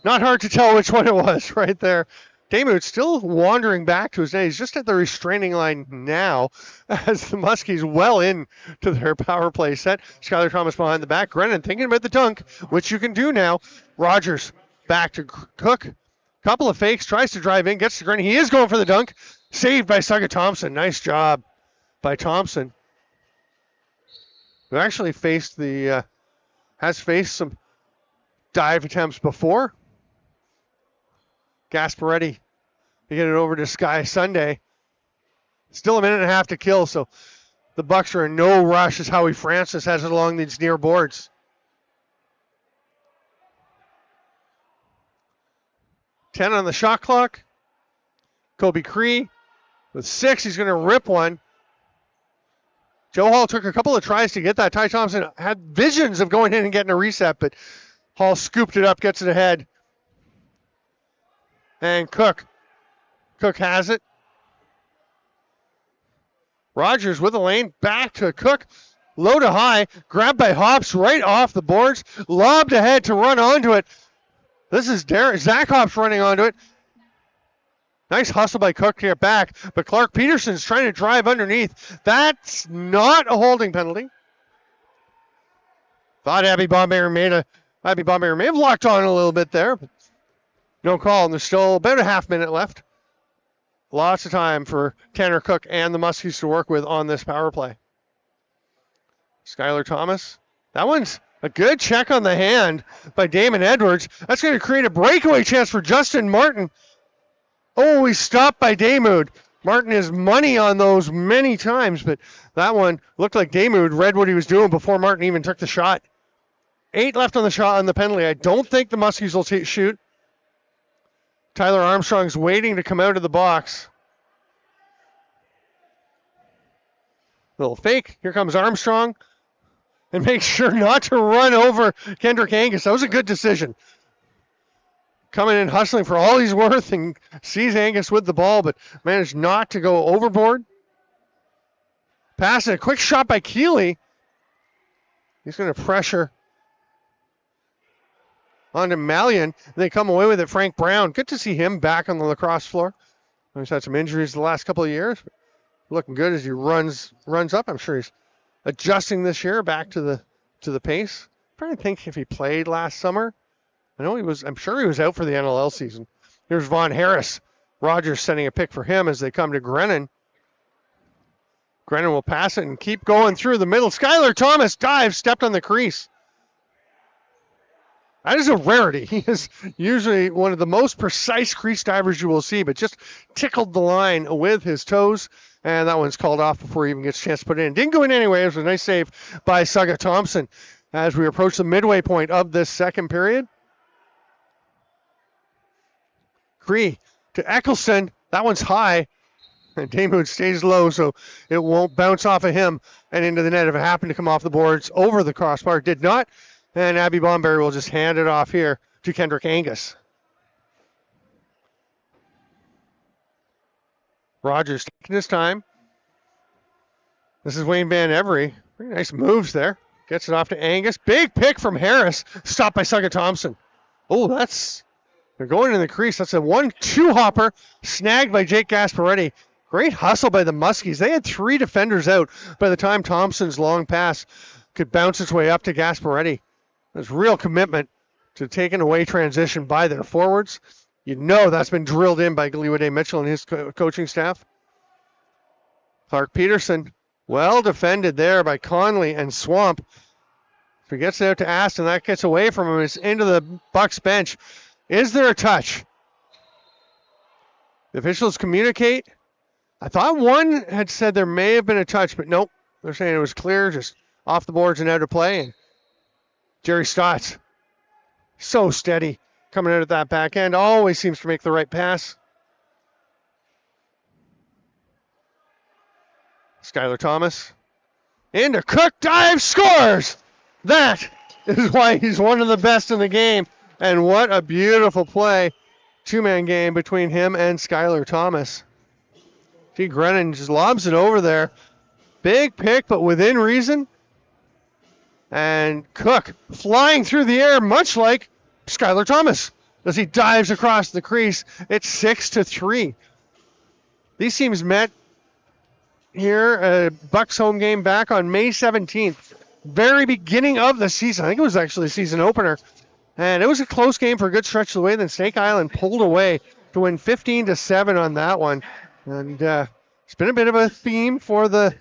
Not hard to tell which one it was right there. Damoud still wandering back to his net. He's just at the restraining line now as the Muskies well in to their power play set. Skylar Thomas behind the back. Grennan thinking about the dunk, which you can do now. Rogers back to Cook. Couple of fakes, tries to drive in, gets to Grennan. He is going for the dunk. Saved by Saga Thompson. Nice job by Thompson, who actually has faced some dive attempts before. Gasparetti to get it over to Sky Sunday. Still a minute and a half to kill, so the Bucks are in no rush as Howie Francis has it along these near boards. $10 on the shot clock. Kobe Cree with 6. He's going to rip one. Joe Hall took a couple of tries to get that. Ty Thompson had visions of going in and getting a reset, but Hall scooped it up, gets it ahead. And Cook has it. Rogers with the lane, back to Cook. Low to high, grabbed by Hops right off the boards. Lobbed ahead to run onto it. This is Zach Hops running onto it. Nice hustle by Cook to get back, but Clark Peterson's trying to drive underneath. That's not a holding penalty. Thought Abby Bomberry may have locked on a little bit there, but no call, and there's still about a half minute left. Lots of time for Tanner Cook and the Muskies to work with on this power play. Skylar Thomas. That one's a good check on the hand by Damon Edwards. That's going to create a breakaway chance for Justin Martin. Oh, he's stopped by Damoud. Martin is money on those many times, but that one looked like Damoud read what he was doing before Martin even took the shot. 8 left on the shot on the penalty. I don't think the Muskies will shoot. Tyler Armstrong's waiting to come out of the box. Little fake. Here comes Armstrong. And makes sure not to run over Kendrick Angus. That was a good decision. Coming in hustling for all he's worth and sees Angus with the ball, but managed not to go overboard. Pass and a quick shot by Keeley. He's going to pressure onto Malian. They come away with it. Frank Brown. Good to see him back on the lacrosse floor. He's had some injuries the last couple of years. Looking good as he runs up. I'm sure he's adjusting this year back to the pace. I'm trying to think if he played last summer. I'm sure he was out for the NLL season. Here's Vaughn Harris. Rogers sending a pick for him as they come to Grennan. Grennan will pass it and keep going through the middle. Skylar Thomas dives, stepped on the crease. That is a rarity. He is usually one of the most precise crease divers you will see, but just tickled the line with his toes. And that one's called off before he even gets a chance to put it in. Didn't go in anyway. It was a nice save by Saga Thompson as we approach the midway point of this second period. Cree to Eccleston. That one's high. And Damoud stays low, so it won't bounce off of him and into the net. If it happened to come off the boards over the crossbar, it did not. And Abby Bomberry will just hand it off here to Kendrick Angus. Rogers taking his time. This is Wayne Van Every. Pretty nice moves there. Gets it off to Angus. Big pick from Harris. Stopped by Saga Thompson. Oh, they're going in the crease. That's a 1-2 hopper. Snagged by Jake Gasparetti. Great hustle by the Muskies. They had 3 defenders out by the time Thompson's long pass could bounce its way up to Gasparetti. There's real commitment to taking away transition by their forwards. You know that's been drilled in by Gleewade Mitchell and his coaching staff. Clark Peterson, well defended there by Conley and Swamp. If he gets it out to Aston, that gets away from him. It's into the Bucks bench. Is there a touch? The officials communicate. I thought one had said there may have been a touch, but nope. They're saying it was clear, just off the boards and out of play. And Jerry Stotts, so steady coming out at that back end. Always seems to make the right pass. Skylar Thomas. Into Cook, dive, scores! That is why he's one of the best in the game. And what a beautiful play. 2-man game between him and Skylar Thomas. T. Grennan just lobs it over there. Big pick, but within reason. And Cook flying through the air, much like Skylar Thomas, as he dives across the crease. It's 6-3. These teams met here, Bucks home game back on May 17th. Very beginning of the season. I think it was actually the season opener. And it was a close game for a good stretch of the way. Then Snake Island pulled away to win 15-7 on that one. And it's been a bit of a theme for the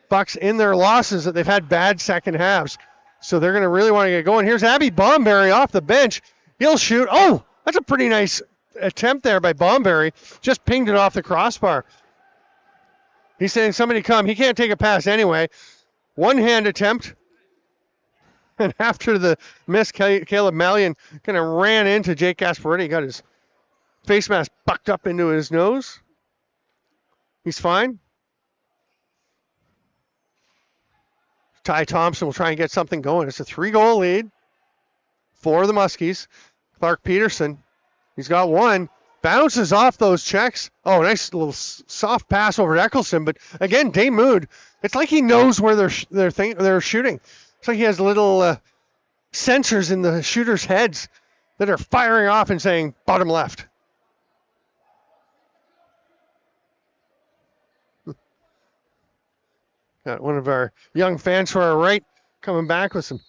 Bucks in their losses that they've had bad second halves. So they're going to really want to get going. Here's Abby Bomberry off the bench. He'll shoot. Oh, that's a pretty nice attempt there by Bomberry. Just pinged it off the crossbar. He's saying somebody come. He can't take a pass anyway. One-hand attempt. And after the miss, Caleb Mallion kind of ran into Jake Gasparetti. Got his face mask bucked up into his nose. He's fine. Ty Thompson will try and get something going. It's a 3-goal lead for the Muskies. Clark Peterson, he's got one. Bounces off those checks. Oh, nice little soft pass over to Eccleston. But again, Damoud, it's like he knows where they're shooting. It's like he has little sensors in the shooters' heads that are firing off and saying bottom left. Got one of our young fans to our right coming back with some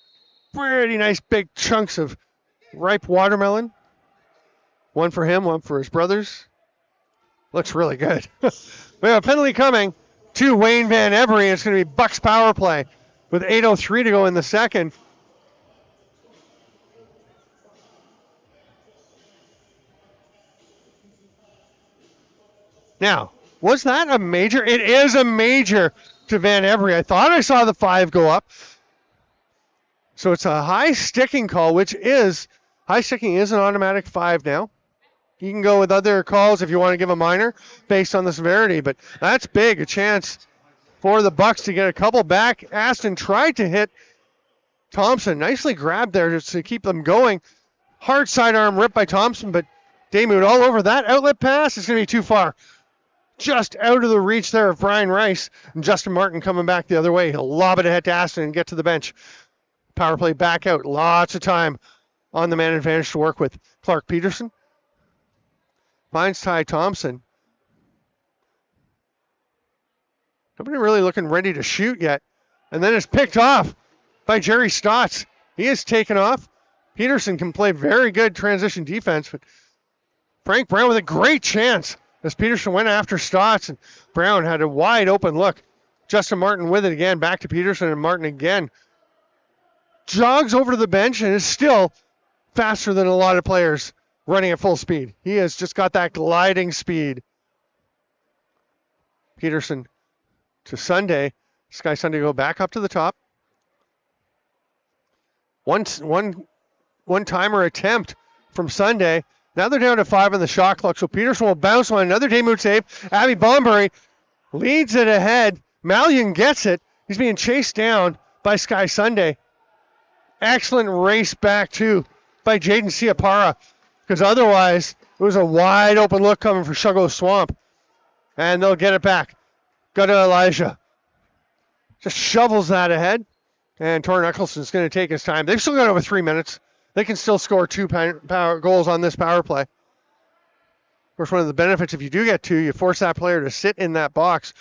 pretty nice big chunks of ripe watermelon. One for him, one for his brothers. Looks really good. We have a penalty coming to Wayne Van Every. It's going to be Bucks power play with 8:03 to go in the second. Now, was that a major? It is a major to Van Every. I thought I saw the 5 go up. So it's a high sticking call, which is, high sticking is an automatic 5 now. You can go with other calls if you want to give a minor based on the severity, but that's big, a chance for the Bucks to get a couple back. Aston tried to hit Thompson. Nicely grabbed there just to keep them going. Hard sidearm rip by Thompson, but Damoud all over that outlet pass. It's going to be too far. Just out of the reach there of Brian Rice. And Justin Martin coming back the other way. He'll lob it ahead to Aston and get to the bench. Power play back out. Lots of time on the man advantage to work with. Clark Peterson finds Ty Thompson. Nobody really looking ready to shoot yet. And then it's picked off by Jerry Stotts. He is taken off. Peterson can play very good transition defense, but Frank Brown with a great chance as Peterson went after Stotts, and Brown had a wide open look. Justin Martin with it again, back to Peterson, and Martin again jogs over to the bench and is still faster than a lot of players running at full speed. He has just got that gliding speed. Peterson to Sunday. Sky Sunday go back up to the top. One timer attempt from Sunday. Now they're down to 5 on the shot clock, so Peterson will bounce on another Damoud save. Abby Bombury leads it ahead. Mallion gets it. He's being chased down by Sky Sunday. Excellent race back, too, by Jaden Siapara, because otherwise it was a wide open look coming for Shugo Swamp. And they'll get it back. Go to Elijah. Just shovels that ahead. And Torrin Eccleston's going to take his time. They've still got over 3 minutes. They can still score 2 power goals on this power play. Of course, one of the benefits, if you do get 2, you force that player to sit in that box,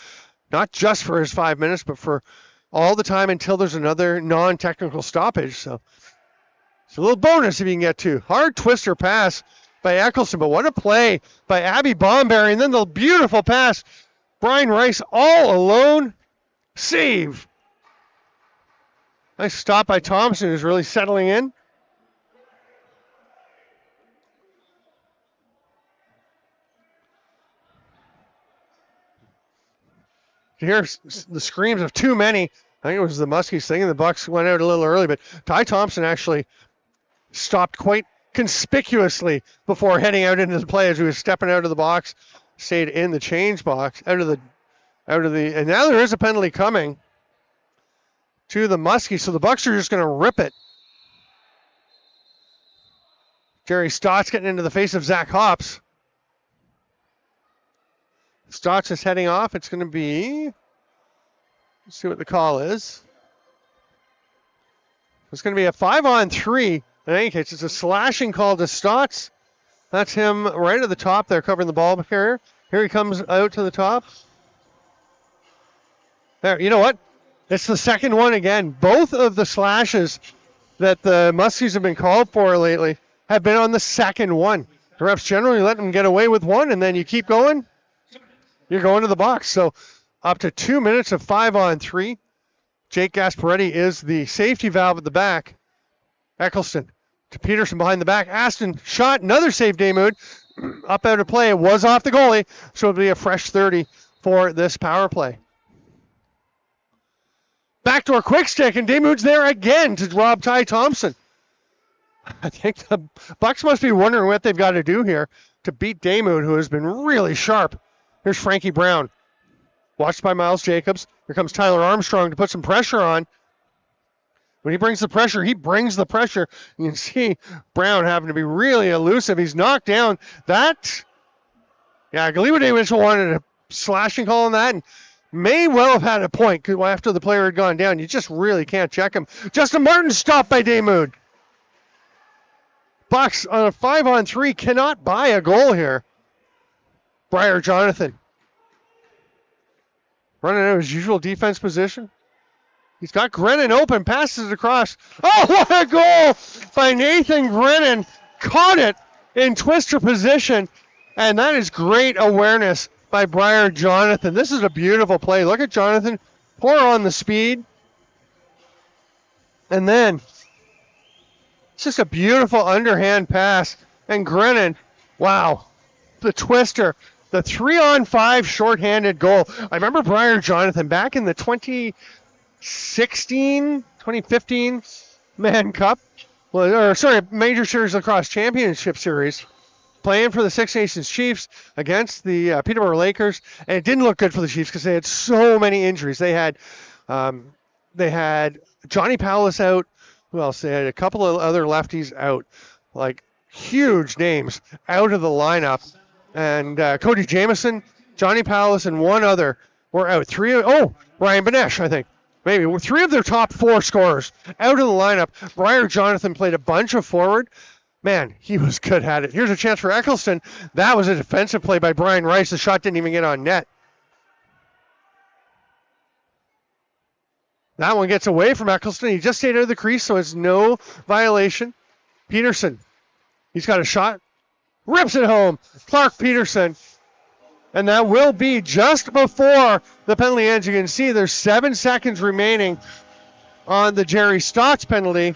not just for his 5 minutes, but for all the time until there's another non-technical stoppage. So it's a little bonus if you can get 2. Hard twister pass by Eccleston, but what a play by Abby Bombury. And then the beautiful pass. Brian Rice all alone. Save. Nice stop by Thompson, who's really settling in. You hear the screams of too many. I think it was the Muskies thing, and the Bucks went out a little early, but Ty Thompson actually stopped quite conspicuously before heading out into the play as he was stepping out of the box, stayed in the change box, and now there is a penalty coming to the Muskies, so the Bucks are just going to rip it. Jerry Stotts getting into the face of Zach Hops. Stotts is heading off. It's going to be, let's see what the call is. It's going to be a 5-on-3. In any case, it's a slashing call to Stotts. That's him right at the top there covering the ball carrier. Here he comes out to the top. There, you know what? It's the second one again. Both of the slashes that the Muskies have been called for lately have been on the second one. The refs generally let them get away with one, and then you keep going. You're going to the box. So up to 2 minutes of 5-on-3. Jake Gasparetti is the safety valve at the back. Eccleston to Peterson behind the back. Aston shot. Another save, Damoud. Up out of play. It was off the goalie, so it'll be a fresh 30 for this power play. Backdoor quick stick, and Damoud's there again to rob Ty Thompson. I think the Bucks must be wondering what they've got to do here to beat Damoud, who has been really sharp. Here's Frankie Brown. Watched by Miles Jacobs. Here comes Tyler Armstrong to put some pressure on. When he brings the pressure, he brings the pressure. You can see Brown having to be really elusive. He's knocked down. That, yeah, Galiwa Mitchell wanted a slashing call on that and may well have had a point after the player had gone down. You just really can't check him. Justin Martin stopped by Damoud. Bucks on a 5-on-3 cannot buy a goal here. Briar Jonathan running out of his usual defense position. He's got Grennan open, passes it across. Oh, what a goal by Nathan Grennan. Caught it in twister position, and that is great awareness by Briar Jonathan. This is a beautiful play. Look at Jonathan pour on the speed. And then it's just a beautiful underhand pass. And Grennan, wow, the twister. The 3-on-5 shorthanded goal. I remember Briar Jonathan back in the 2015 Man Cup, Major Series Lacrosse Championship Series, playing for the Six Nations Chiefs against the Peterborough Lakers, and it didn't look good for the Chiefs because they had so many injuries. They had Johnny Powless out. Who else? They had a couple of other lefties out, like huge names out of the lineup. And Cody Jamieson, Johnny Powless, and one other were out. Ryan Benesh, I think. Maybe. 3 of their top 4 scorers out of the lineup. Briar Jonathan played a bunch of forward. Man, he was good at it. Here's a chance for Eccleston. That was a defensive play by Brian Rice. The shot didn't even get on net. That one gets away from Eccleston. He just stayed out of the crease, so it's no violation. Peterson. He's got a shot. Rips it home. Clark Peterson. And that will be just before the penalty ends. You can see there's 7 seconds remaining on the Jerry Stotts penalty,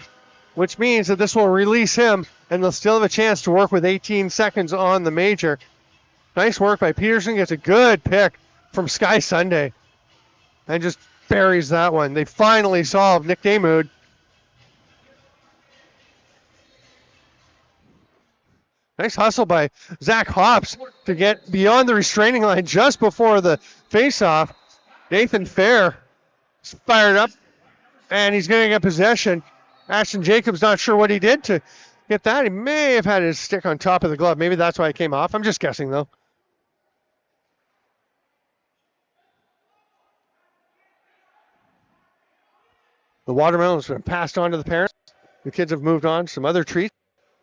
which means that this will release him, and they'll still have a chance to work with 18 seconds on the major. Nice work by Peterson. Gets a good pick from Sky Sunday and just buries that one. They finally solved Nick Damoud. Nice hustle by Zach Hops to get beyond the restraining line just before the faceoff. Nathan Fair is fired up, and he's going to get possession. Ashton Jacobs not sure what he did to get that. He may have had his stick on top of the glove. Maybe that's why it came off. I'm just guessing, though. The watermelon's been passed on to the parents. The kids have moved on. Some other treats.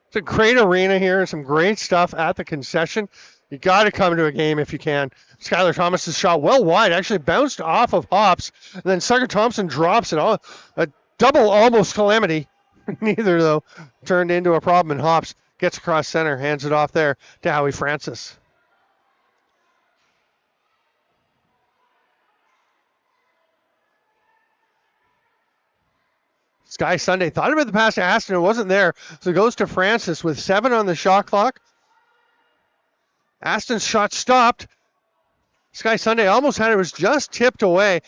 It's a great arena here. Some great stuff at the concession. You got to come to a game if you can. Skylar Thomas's shot well wide. Actually bounced off of Hops. And then Sucker Thompson drops it. A double almost calamity. Neither, though, turned into a problem. And Hops gets across center. Hands it off there to Howie Francis. Sky Sunday thought about the pass to Aston. It wasn't there. So it goes to Francis with 7 on the shot clock. Aston's shot stopped. Sky Sunday almost had it. It was just tipped away. I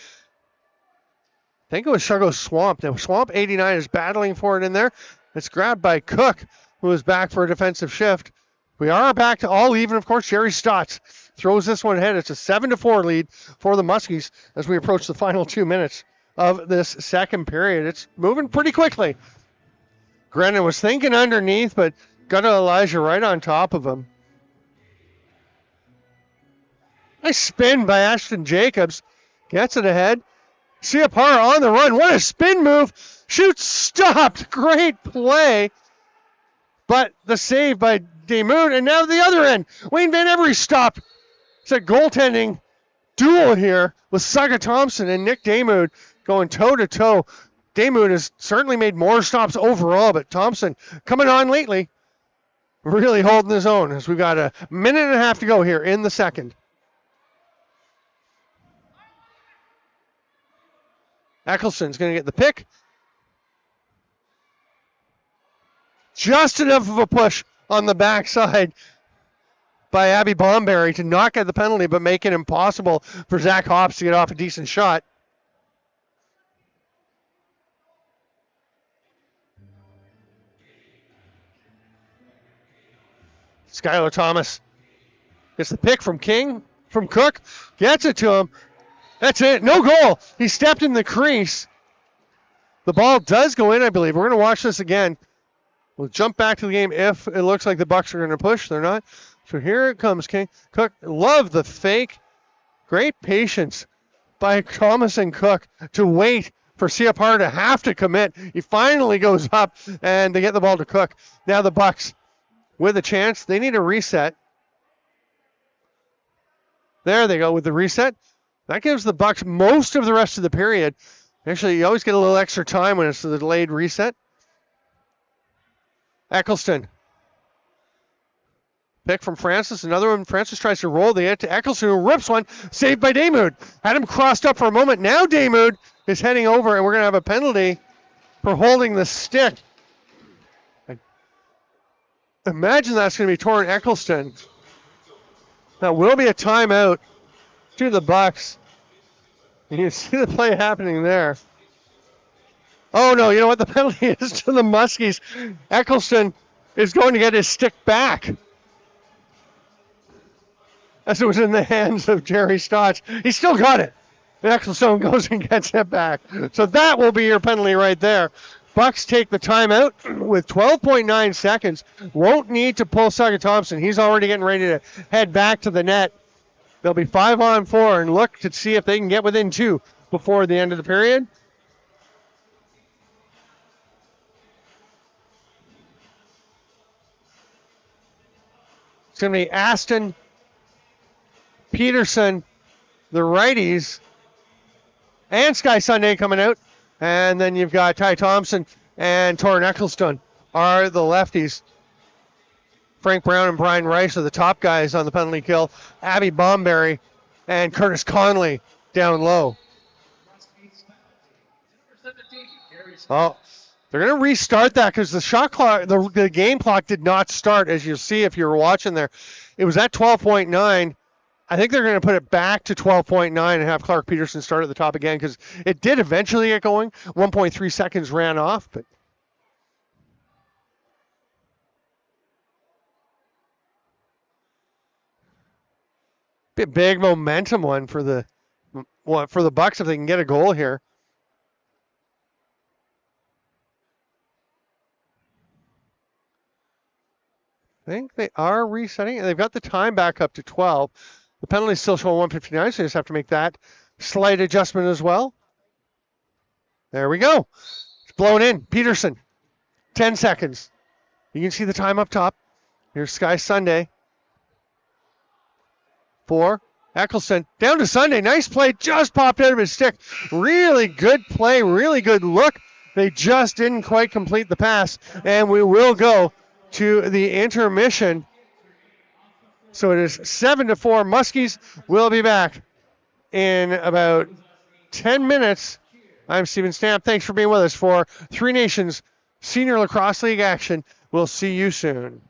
think it was Shargo Swamp. Now Swamp 89 is battling for it in there. It's grabbed by Cook, who is back for a defensive shift. We are back to all even. Of course, Jerry Stotts throws this one ahead. It's a 7-4 lead for the Muskies as we approach the final 2 minutes of this second period. It's moving pretty quickly. Grennan was thinking underneath, but got to Elijah right on top of him. Nice spin by Ashton Jacobs. Gets it ahead. Siapara on the run. What a spin move. Shoots stopped. Great play. But the save by Damoud. And now the other end. Wayne Van Every stopped. It's a goaltending duel here with Saga Thompson and Nick Damoud going toe-to-toe. Damoud has certainly made more stops overall, but Thompson coming on lately, really holding his own as we've got a minute and a half to go here in the second. Eccleston's going to get the pick. Just enough of a push on the backside by Abby Bomberry to not get the penalty, but make it impossible for Zach Hobbs to get off a decent shot. Skylar Thomas gets the pick from King, from Cook, gets it to him. That's it, no goal. He stepped in the crease. The ball does go in, I believe. We're going to watch this again. We'll jump back to the game if it looks like the Bucks are going to push. They're not. So here it comes, King. Cook, love the fake. Great patience by Thomas and Cook to wait for Siapar to have to commit. He finally goes up, and they get the ball to Cook. Now the Bucks with a chance. They need a reset. There they go with the reset. That gives the Bucks most of the rest of the period. Actually, you always get a little extra time when it's the delayed reset. Eccleston. Pick from Francis. Another one. Francis tries to roll the hit to Eccleston, who rips one. Saved by Damoud. Had him crossed up for a moment. Now Damoud is heading over, and we're going to have a penalty for holding the stick. Imagine that's going to be Torrin Eccleston. That will be a timeout to the Bucks. You can see the play happening there. Oh, no, you know what? The penalty is to the Muskies. Eccleston is going to get his stick back, as it was in the hands of Jerry Stotts. He still got it. Eccleston goes and gets it back. So that will be your penalty right there. Bucks take the timeout with 12.9 seconds. Won't need to pull Saga Thompson. He's already getting ready to head back to the net. They'll be 5-on-4 and look to see if they can get within 2 before the end of the period. It's going to be Aston, Peterson, the righties, and Sky Sunday coming out. And then you've got Ty Thompson and Torrin Eccleston are the lefties. Frank Brown and Brian Rice are the top guys on the penalty kill. Abby Bomberry and Curtis Conley down low. Oh, they're going to restart that because the shot clock, the game clock did not start, as you'll see if you were watching there. It was at 12.9. I think they're going to put it back to 12.9 and have Clark Peterson start at the top again because it did eventually get going. 1.3 seconds ran off, but big momentum one for the Bucks if they can get a goal here. I think they are resetting, and they've got the time back up to 12. The penalty still showing 159, so you just have to make that slight adjustment as well. There we go. It's blown in. Peterson, 10 seconds. You can see the time up top. Here's Sky Sunday. 4. Eccleston down to Sunday. Nice play. Just popped out of his stick. Really good play. Really good look. They just didn't quite complete the pass. And we will go to the intermission. So it is 7-4. Muskies will be back in about 10 minutes. I'm Steven Stamp. Thanks for being with us for Three Nations Senior Lacrosse League action. We'll see you soon.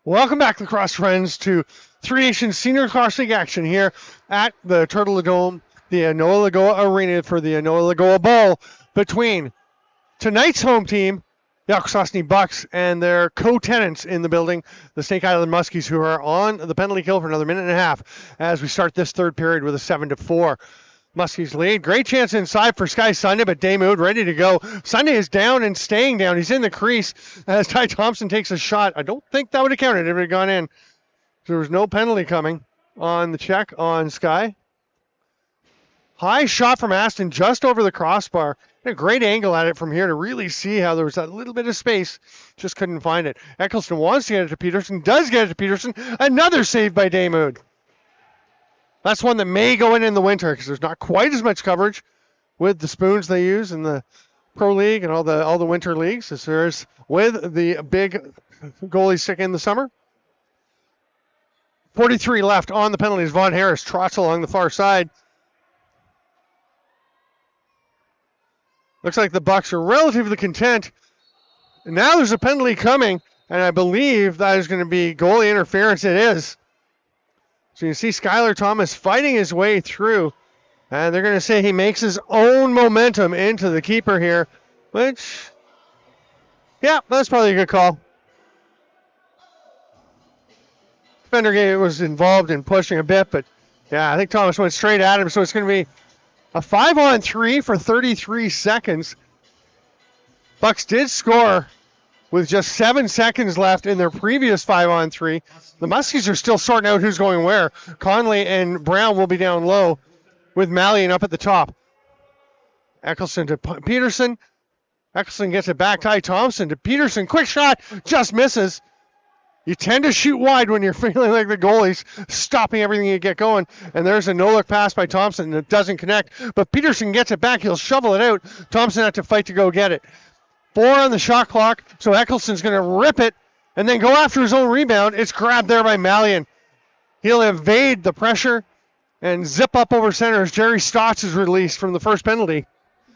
Welcome back, lacrosse friends, to Three Nations Senior Lacrosse League action here at the Turtle Dome, the Noah Lagoa Arena for the Noah Lagoa Bowl between tonight's home team, the Akwesasne Bucks, and their co-tenants in the building, the Snake Island Muskies, who are on the penalty kill for another minute and a half as we start this third period with a 7-4. Muskies lead. Great chance inside for Sky Sunday, but Daymood ready to go. Sunday is down and staying down. He's in the crease as Ty Thompson takes a shot. I don't think that would have counted if it had gone in. There was no penalty coming on the check on Sky. High shot from Aston just over the crossbar. A great angle at it from here to really see how there was that little bit of space. Just couldn't find it. Eccleston wants to get it to Peterson. Does get it to Peterson. Another save by Daymood. That's one that may go in the winter because there's not quite as much coverage with the spoons they use in the Pro League and all the winter leagues as there is with the big goalie stick in the summer. 43 left on the penalties. Vaughn Harris trots along the far side. Looks like the Bucks are relatively content. And now there's a penalty coming, and I believe that is going to be goalie interference. It is. So you see Skylar Thomas fighting his way through, and they're going to say he makes his own momentum into the keeper here, which, yeah, that's probably a good call. Defender was involved in pushing a bit, but yeah, I think Thomas went straight at him, so it's going to be a 5-on-3 for 33 seconds. Bucks did score with just 7 seconds left in their previous 5-on-3. The Muskies are still sorting out who's going where. Conley and Brown will be down low with Mallion up at the top. Eccleston to Peterson. Eccleston gets it back. Ty Thompson to Peterson. Quick shot. Just misses. You tend to shoot wide when you're feeling like the goalie's stopping everything you get going. And there's a no-look pass by Thompson that doesn't connect. But Peterson gets it back. He'll shovel it out. Thompson had to fight to go get it. 4 on the shot clock, so Eccleston's going to rip it and then go after his own rebound. It's grabbed there by Mallion. He'll evade the pressure and zip up over center as Jerry Stotts is released from the first penalty.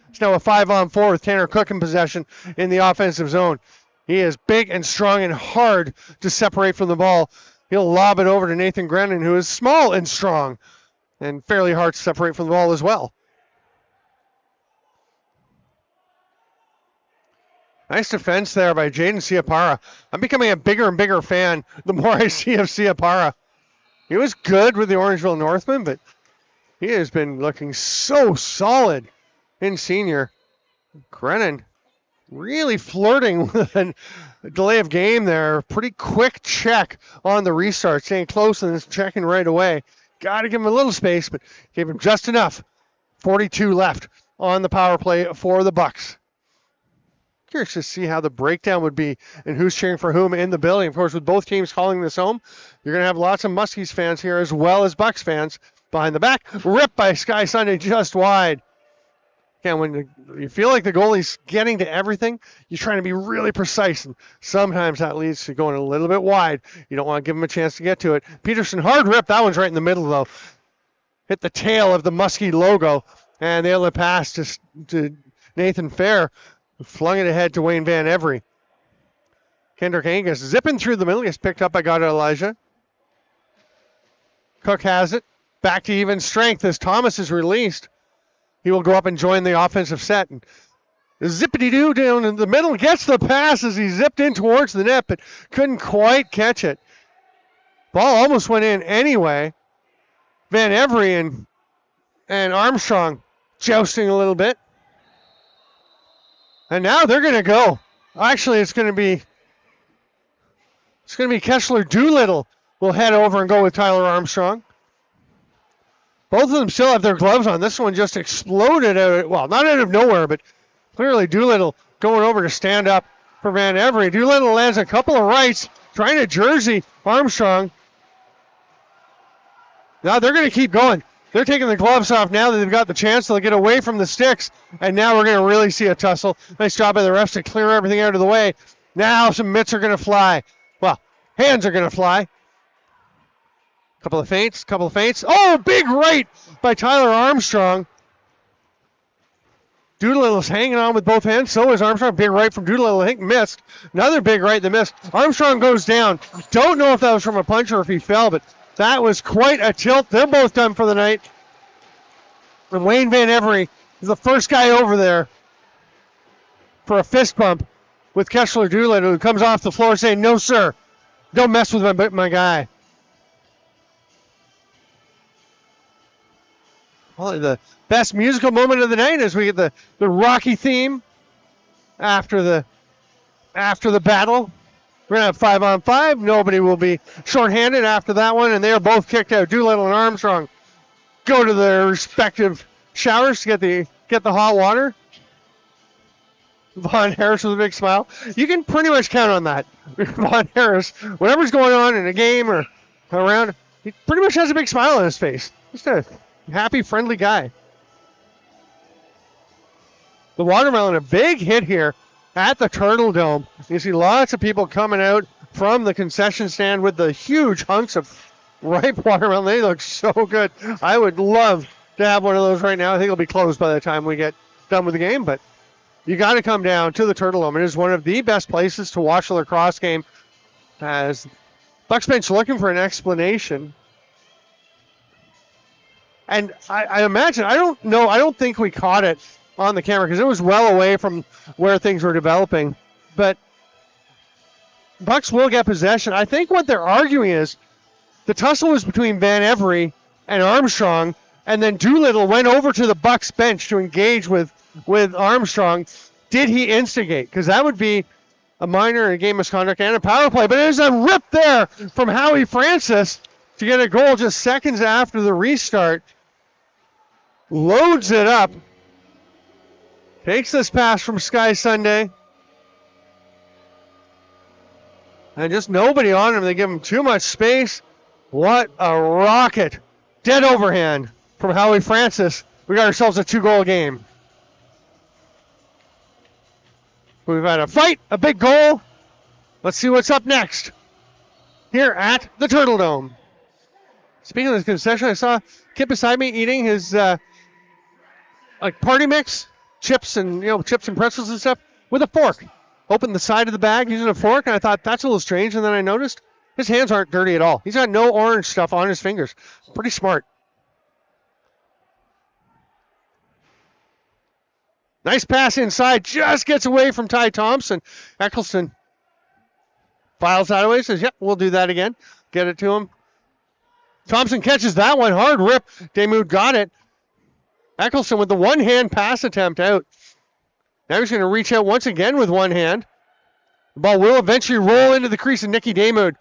It's now a 5-on-4 with Tanner Cook in possession in the offensive zone. He is big and strong and hard to separate from the ball. He'll lob it over to Nathan Grennan, who is small and strong and fairly hard to separate from the ball as well. Nice defense there by Jaden Siapara. I'm becoming a bigger and bigger fan the more I see of Siapara. He was good with the Orangeville Northmen, but he has been looking so solid in senior. Grennan really flirting with a delay of game there. Pretty quick check on the restart, staying close and checking right away. Got to give him a little space, but gave him just enough. 42 left on the power play for the Bucks. Curious to see how the breakdown would be and who's cheering for whom in the building. Of course, with both teams calling this home, you're going to have lots of Muskies fans here as well as Bucks fans behind the back. Ripped by Sky Sunday just wide. Again, when you feel like the goalie's getting to everything, you're trying to be really precise, and sometimes that leads to going a little bit wide. You don't want to give him a chance to get to it. Peterson, hard rip. That one's right in the middle, though. Hit the tail of the Muskie logo, and they'll have passed to Nathan Fair. Flung it ahead to Wayne Van Every. Kendrick Angus zipping through the middle. Gets picked up by Goddard Elijah. Cook has it. Back to even strength as Thomas is released. He will go up and join the offensive set. And zippity-doo down in the middle. Gets the pass as he zipped in towards the net, but couldn't quite catch it. Ball almost went in anyway. Van Every and Armstrong jousting a little bit. And now they're going to go. Actually, it's going to be Kessler Doolittle will head over and go with Tyler Armstrong. Both of them still have their gloves on. This one just exploded out. Well, not out of nowhere, but clearly Doolittle going over to stand up for Van Every. Doolittle lands a couple of rights, trying to jersey Armstrong. Now they're going to keep going. They're taking the gloves off now that they've got the chance. They'll get away from the sticks, and now we're going to really see a tussle. Nice job by the refs to clear everything out of the way. Now some mitts are going to fly. Well, hands are going to fly. Couple of feints. Oh, big right by Tyler Armstrong. Doolittle's hanging on with both hands. So is Armstrong. Big right from Doolittle. I think missed. Another big right that missed. Armstrong goes down. Don't know if that was from a punch or if he fell, but that was quite a tilt. They're both done for the night. And Wayne Van Every is the first guy over there for a fist bump with Kessler Doolittle, who comes off the floor saying, "No, sir. Don't mess with my guy." Well, the best musical moment of the night as we get the Rocky theme after the battle. We're going to have 5-on-5. Nobody will be shorthanded after that one, and they are both kicked out. Doolittle and Armstrong go to their respective showers to get the hot water. Vaughn Harris with a big smile. You can pretty much count on that. Vaughn Harris, whatever's going on in a game or around, he pretty much has a big smile on his face. Just a happy, friendly guy. The Watermelon, a big hit here at the Turtle Dome. You see lots of people coming out from the concession stand with the huge hunks of ripe watermelon. They look so good. I would love to have one of those right now. I think it'll be closed by the time we get done with the game, but you got to come down to the Turtle Dome. It is one of the best places to watch a lacrosse game. As Bucks bench looking for an explanation. And I imagine, I don't think we caught it on the camera because it was well away from where things were developing. But Bucks will get possession. I think what they're arguing is the tussle was between Van Every and Armstrong, and then Doolittle went over to the Bucks bench to engage with Armstrong. Did he instigate? Because that would be a minor and a game misconduct and a power play. But there's a rip there from Howie Francis to get a goal just seconds after the restart. Loads it up. Takes this pass from Sky Sunday. And just nobody on him. They give him too much space. What a rocket. Dead overhand from Howie Francis. We got ourselves a 2-goal game. We've had a fight, a big goal. Let's see what's up next here at the Turtle Dome. Speaking of the concession, I saw a kid beside me eating his party mix, chips and pretzels and stuff with a fork. Opened the side of the bag using a fork, and I thought that's a little strange. And then I noticed his hands aren't dirty at all. He's got no orange stuff on his fingers. Pretty smart. Nice pass inside. Just gets away from Ty Thompson. Eccleston files that away. Says, yep, we'll do that again. Get it to him. Thompson catches that one. Hard rip. Demuth got it. Eccleston with the one-hand pass attempt out. Now he's going to reach out once again with one hand. The ball will eventually roll into the crease, and Nicky Demuth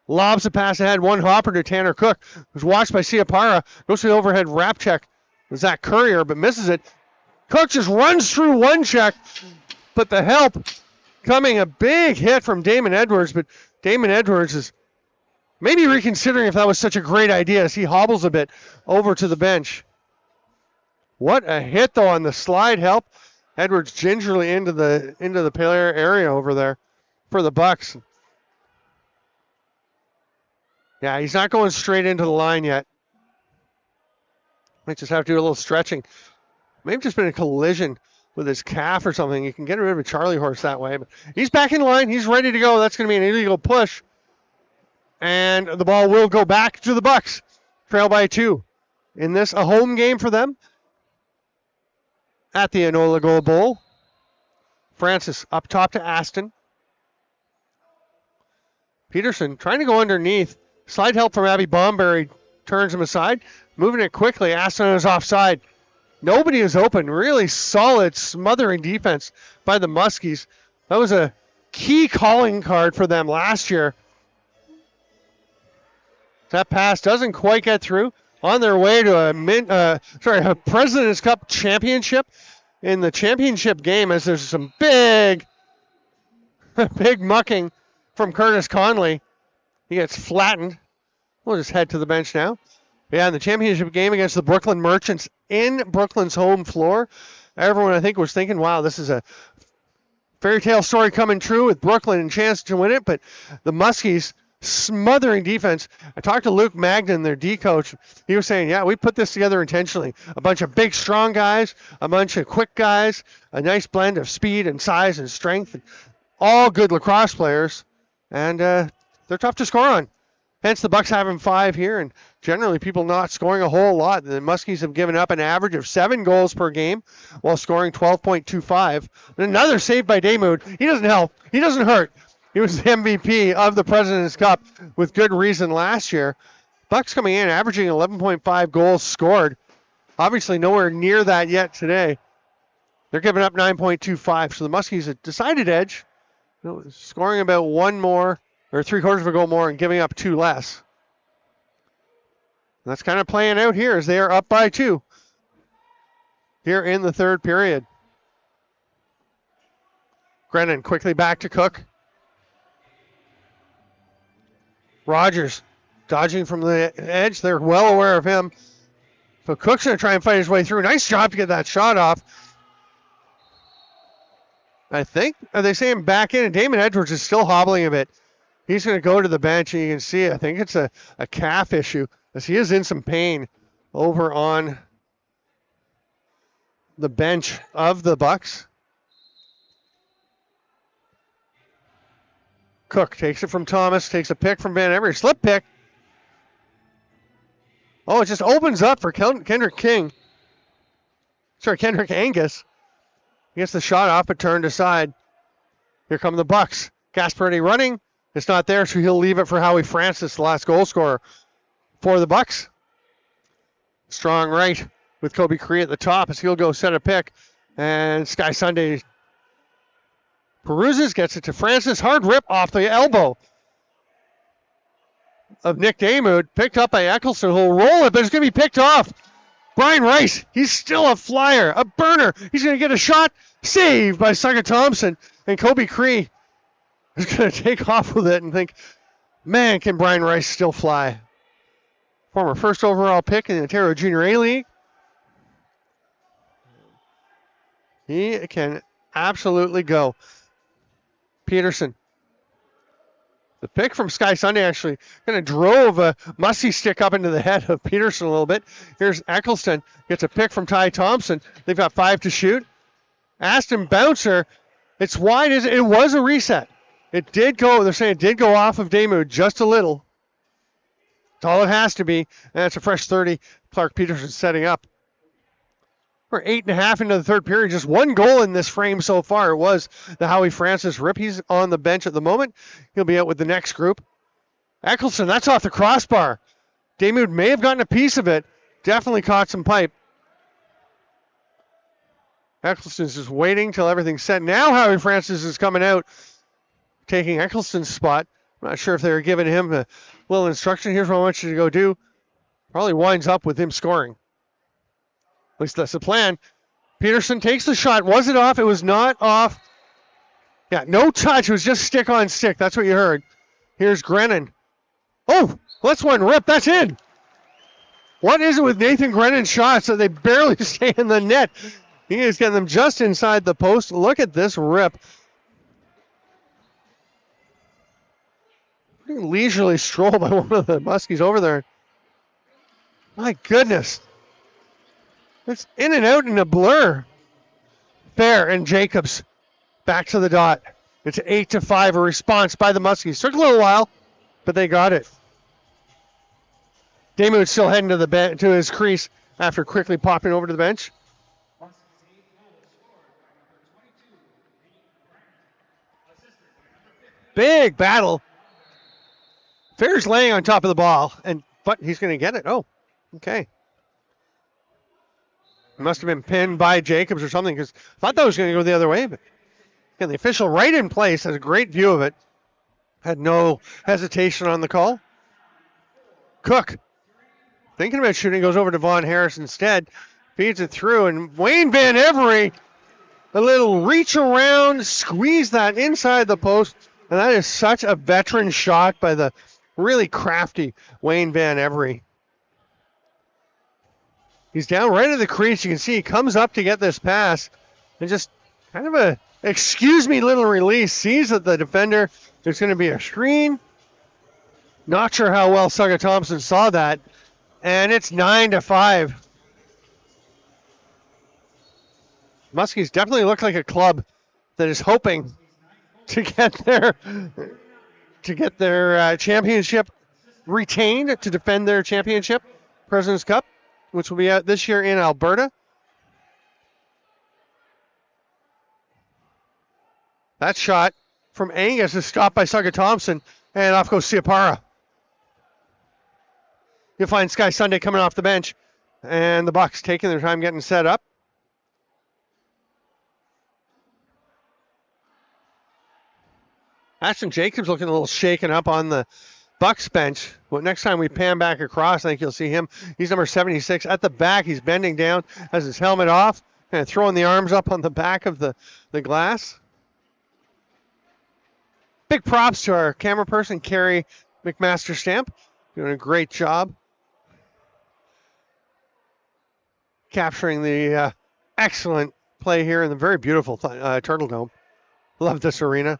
lobs a pass ahead. One hopper to Tanner Cook, who's watched by Siapara. Goes to the overhead wrap check. Zach Courier, but misses it. Cook just runs through one check, but the help coming, a big hit from Damon Edwards, but Damon Edwards is maybe reconsidering if that was such a great idea as he hobbles a bit over to the bench. What a hit, though, on the slide help. Edwards gingerly into the pale area over there for the Bucks. Yeah, he's not going straight into the line yet. Might just have to do a little stretching. Maybe just been a collision with his calf or something. You can get rid of a Charlie horse that way. But he's back in line. He's ready to go. That's going to be an illegal push. And the ball will go back to the Bucks. Trail by 2. In this, a home game for them at the Enola Gold Bowl. Francis up top to Aston. Peterson trying to go underneath. Slide help from Abby Bomberry turns him aside. Moving it quickly. Aston is offside. Nobody is open. Really solid, smothering defense by the Muskies. That was a key calling card for them last year. That pass doesn't quite get through. On their way to a President's Cup championship. In the championship game, as there's some big mucking from Curtis Conley. He gets flattened. We'll just head to the bench now. Yeah, in the championship game against the Brooklyn Merchants in Brooklyn's home floor, everyone I think was thinking, wow, this is a fairy tale story coming true with Brooklyn and chance to win it. But the Muskies smothering defense. I talked to Luke Magnan, their D coach. He was saying, yeah, we put this together intentionally. A bunch of big, strong guys, a bunch of quick guys, a nice blend of speed and size and strength. All good lacrosse players, and they're tough to score on. Hence the Bucks having 5 here, and generally people not scoring a whole lot. The Muskies have given up an average of 7 goals per game while scoring 12.25. Another save by Damoud. He doesn't help. He doesn't hurt. He was the MVP of the President's Cup with good reason last year. Bucks coming in, averaging 11.5 goals scored. Obviously nowhere near that yet today. They're giving up 9.25, so the Muskies a decided edge, scoring about 1 more, or 3/4 of a goal more, and giving up 2 less. And that's kind of playing out here as they are up by 2 here in the 3rd period. Grennan quickly back to Cook. Rogers dodging from the edge. They're well aware of him. So Cook's going to try and fight his way through. Nice job to get that shot off. I think, are they saying back in? And Damon Edwards is still hobbling a bit. He's going to go to the bench, and you can see, I think it's a calf issue, as he is in some pain over on the bench of the Bucks. Cook takes it from Thomas, takes a pick from Van Every, slip pick. Oh, it just opens up for Kendrick Angus. He gets the shot off, but turned aside. Here come the Bucks. Gasparetti running. It's not there, so he'll leave it for Howie Francis, the last goal scorer for the Bucks. Strong right with Kobe Cree at the top as he'll go set a pick. And Sky Sunday peruses, gets it to Francis. Hard rip off the elbow of Nick Damoud. Picked up by Eccleston, who'll roll it, but it's going to be picked off. Brian Rice, he's still a flyer, a burner. He's going to get a shot. Saved by Saga Thompson. And Kobe Cree is going to take off with it and think, man, can Brian Rice still fly? Former first overall pick in the Ontario Junior A League. He can absolutely go. Peterson. The pick from Sky Sunday actually kind of drove a musty stick up into the head of Peterson a little bit. Here's Eccleston. Gets a pick from Ty Thompson. They've got 5 to shoot. Aston Bouncer. It's wide. It was a reset. It did go. They're saying it did go off of Damoud just a little. That's all it has to be. And it's a fresh 30. Clark Peterson setting up. We're 8.5 into the 3rd period. Just 1 goal in this frame so far. It was the Howie Francis rip. He's on the bench at the moment. He'll be out with the next group. Eccleston, that's off the crossbar. Damoud may have gotten a piece of it. Definitely caught some pipe. Eccleston's just waiting till everything's set. Now Howie Francis is coming out, taking Eccleston's spot. I'm not sure if they were giving him a little instruction. Here's what I want you to go do. Probably winds up with him scoring. At least that's the plan. Peterson takes the shot. Was it off? It was not off. Yeah, no touch. It was just stick on stick. That's what you heard. Here's Grennan. Oh, that's one rip. That's in. What is it with Nathan Grennan's shots that they barely stay in the net? He is getting them just inside the post. Look at this rip. Pretty leisurely stroll by one of the Muskies over there. My goodness. It's in and out in a blur. Fair and Jacobs back to the dot. It's 8-5, a response by the Muskies. Took a little while, but they got it. Damoud still heading to his crease after quickly popping over to the bench. Big battle. Fair's laying on top of the ball, but he's going to get it. Oh, okay. Must have been pinned by Jacobs or something, because I thought that was going to go the other way. But again, the official right in place has a great view of it. Had no hesitation on the call. Cook, thinking about shooting, goes over to Vaughn Harris instead. Feeds it through, and Wayne Van Every, a little reach around, squeeze that inside the post. And that is such a veteran shot by the really crafty Wayne Van Every. He's down right at the crease. You can see he comes up to get this pass. And just kind of a excuse me little release. Sees that the defender, there's going to be a screen. Not sure how well Saga Thompson saw that. And it's 9-5. Muskies definitely look like a club that is hoping to get their championship retained, to defend their championship, President's Cup, which will be out this year in Alberta. That shot from Angus is stopped by Saga Thompson, and off goes Siapara. You'll find Sky Sunday coming off the bench, and the Bucks taking their time getting set up. Ashton Jacobs looking a little shaken up on the Bucks bench. But next time we pan back across, I think you'll see him. He's number 76 at the back. He's bending down, has his helmet off, and throwing the arms up on the back of the glass. Big props to our camera person, Carrie McMaster Stamp, doing a great job capturing the excellent play here in the very beautiful Turtle Dome. Love this arena.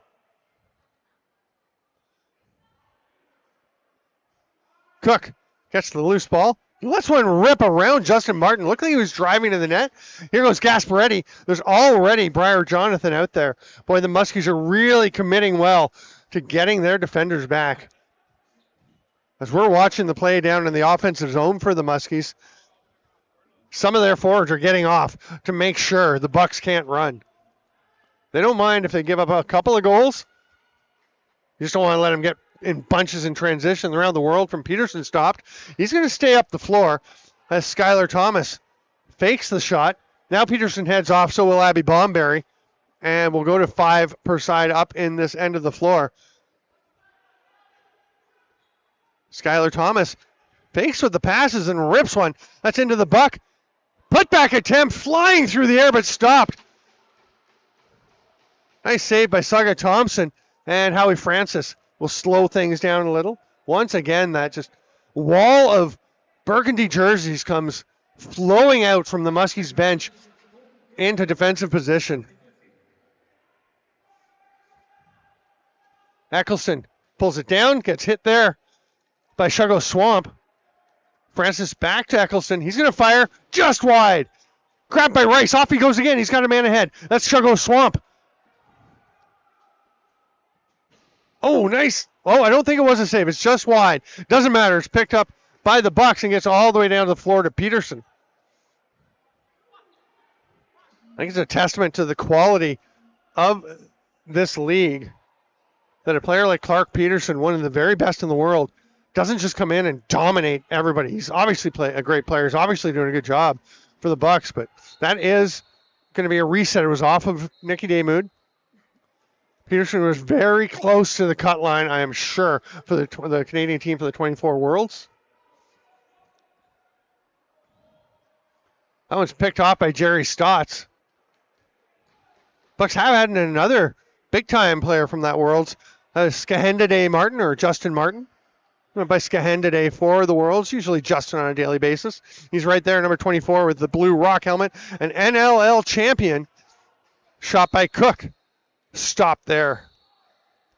Cook gets the loose ball. He lets one rip around Justin Martin. Looked like he was driving to the net. Here goes Gasparetti. There's already Briar Jonathan out there. Boy, the Muskies are really committing well to getting their defenders back. As we're watching the play down in the offensive zone for the Muskies, some of their forwards are getting off to make sure the Bucks can't run. They don't mind if they give up a couple of goals. You just don't want to let them get in bunches in transition around the world. From Peterson stopped. He's going to stay up the floor as Skylar Thomas fakes the shot. Now Peterson heads off, so will Abby Bomberry. And we'll go to 5 per side up in this end of the floor. Skylar Thomas fakes with the passes and rips one. That's into the Buck. Putback attempt flying through the air but stopped. Nice save by Saga Thompson, and Howie Francis will slow things down a little. Once again, that just wall of burgundy jerseys comes flowing out from the Muskies bench into defensive position. Eccleston pulls it down, gets hit there by Shugo Swamp. Francis back to Eccleston. He's going to fire just wide. Grabbed by Rice. Off he goes again. He's got a man ahead. That's Shugo Swamp. Oh, nice. Oh, I don't think it was a save. It's just wide. Doesn't matter. It's picked up by the Bucks and gets all the way down to the floor to Peterson. I think it's a testament to the quality of this league that a player like Clark Peterson, one of the very best in the world, doesn't just come in and dominate everybody. He's obviously a great player. He's obviously doing a good job for the Bucks, but that is going to be a reset. It was off of Nicky Daymood. Peterson was very close to the cut line, I am sure, for the Canadian team for the 24 Worlds. That one's picked off by Jerry Stotts. Bucks have had another big-time player from that Worlds, Skahendade Martin, or Justin Martin. By Skahendade for the Worlds, usually Justin on a daily basis. He's right there, number 24 with the blue rock helmet. An NLL champion, shot by Cook. Stopped there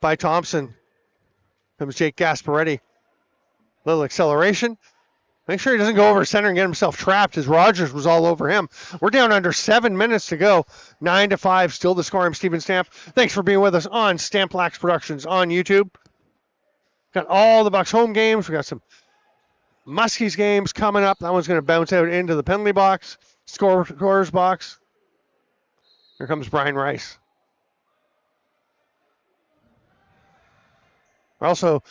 by Thompson. Comes Jake Gasparetti. Little acceleration. Make sure he doesn't go over center and get himself trapped, as Rogers was all over him. We're down under 7 minutes to go. 9-5, still the score. I'm Steven Stamp. Thanks for being with us on Stamp Lax Productions on YouTube. Got all the Bucks home games. We got some Muskies games coming up. That one's going to bounce out into the penalty box, scorers box. Here comes Brian Rice. We're also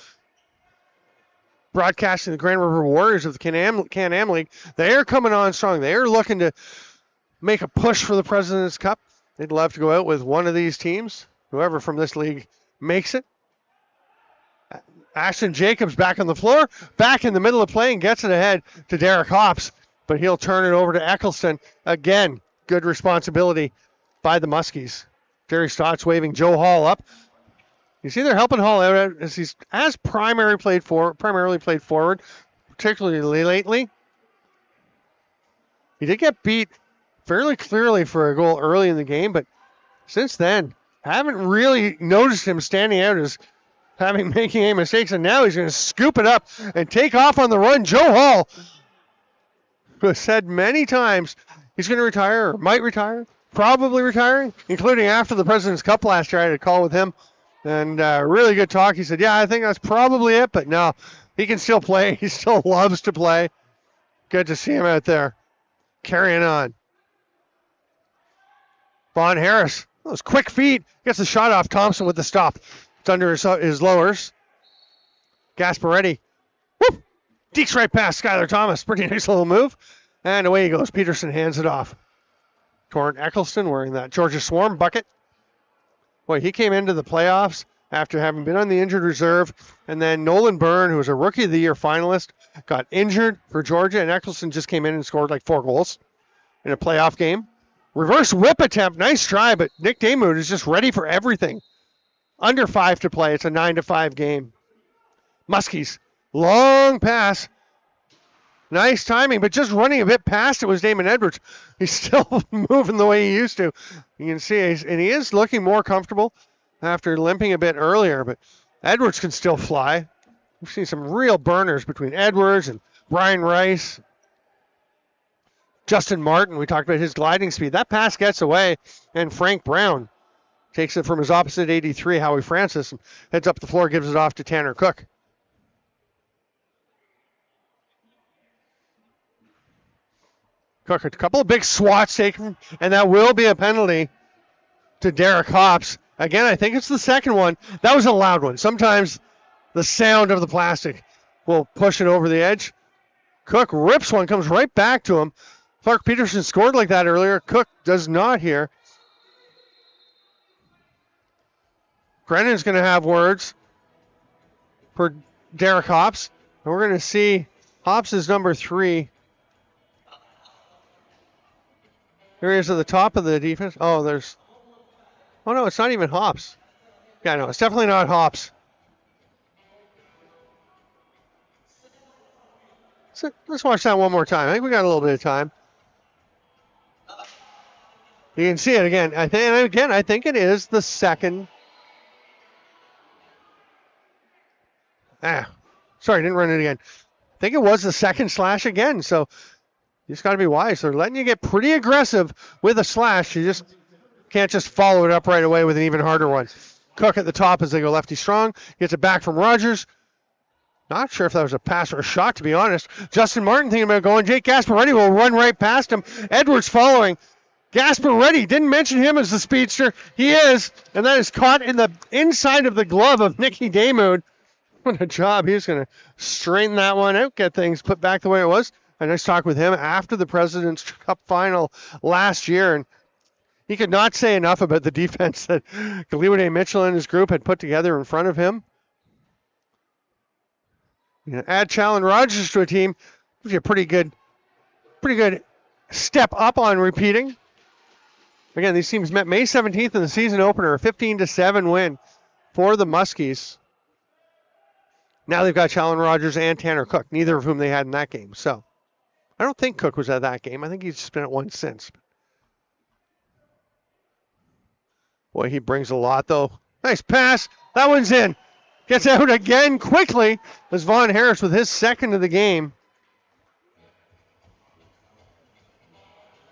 broadcasting the Grand River Warriors of the Can-Am League. They are coming on strong. They are looking to make a push for the President's Cup. They'd love to go out with one of these teams, whoever from this league makes it. Ashton Jacobs back on the floor, back in the middle of play, and gets it ahead to Derek Hops, but he'll turn it over to Eccleston. Again, good responsibility by the Muskies. Jerry Stotts waving Joe Hall up. You see they're helping Hall out as he's primarily played forward, particularly lately. He did get beat fairly clearly for a goal early in the game, but since then, I haven't really noticed him standing out as making any mistakes, and now he's going to scoop it up and take off on the run. Joe Hall, who has said many times he's going to retire or might retire, probably retiring, including after the President's Cup last year. I had a call with him, and really good talk. He said, yeah, I think that's probably it, but no, he can still play. He still loves to play. Good to see him out there carrying on. Vaughn Harris, those quick feet, gets the shot off. Thompson with the stop. It's under his lowers. Gasparetti, whoop, dekes right past Skylar Thomas. Pretty nice little move. And away he goes. Peterson hands it off. Torrent Eccleston wearing that Georgia Swarm bucket. Boy, he came into the playoffs after having been on the injured reserve. And then Nolan Byrne, who was a Rookie of the Year finalist, got injured for Georgia. And Eccleston just came in and scored like 4 goals in a playoff game. Reverse whip attempt. Nice try, but Nick Damoud is just ready for everything. Under 5 to play. It's a 9-5 game. Muskies. Long pass. Nice timing, but just running a bit past it was Damon Edwards. He's still moving the way he used to. You can see, and he is looking more comfortable after limping a bit earlier, but Edwards can still fly. We've seen some real burners between Edwards and Brian Rice. Justin Martin, we talked about his gliding speed. That pass gets away, and Frank Brown takes it from his opposite 83, Howie Francis, and heads up the floor, gives it off to Tanner Cook. Cook, a couple of big swats taken, and that will be a penalty to Derek Hops. Again, I think it's the second one. That was a loud one. Sometimes the sound of the plastic will push it over the edge. Cook rips one, comes right back to him. Clark Peterson scored like that earlier. Cook does not here. Brennan's going to have words for Derek Hops. And we're going to see Hops is number 3. Here he is at the top of the defense. Oh, no, it's not even Hops. Yeah, no, it's definitely not Hops. So let's watch that one more time. I think we got a little bit of time. You can see it again. I think it is the second. Sorry, didn't run it again. I think it was the second slash again. So you just got to be wise. They're letting you get pretty aggressive with a slash. You just can't just follow it up right away with an even harder one. Cook at the top as they go lefty strong. Gets it back from Rogers. Not sure if that was a pass or a shot, to be honest. Justin Martin thinking about going. Jake Gasparetti will run right past him. Edwards following. Gasparetti, didn't mention him as the speedster. He is, and that is caught in the inside of the glove of Nicky Damoud. What a job. He's going to straighten that one out, get things put back the way it was. A nice talk with him after the President's Cup final last year, and he could not say enough about the defense that Galiwade Mitchell and his group had put together in front of him. You know, add Challen Rogers to a team, gives you a pretty good step up on repeating. Again, these teams met May 17th in the season opener, a 15-7 win for the Muskies. Now they've got Challen Rogers and Tanner Cook, neither of whom they had in that game. So I don't think Cook was at that game. I think he's just been at one since. Boy, he brings a lot, though. Nice pass. That one's in. Gets out again quickly as Vaughn Harris with his second of the game.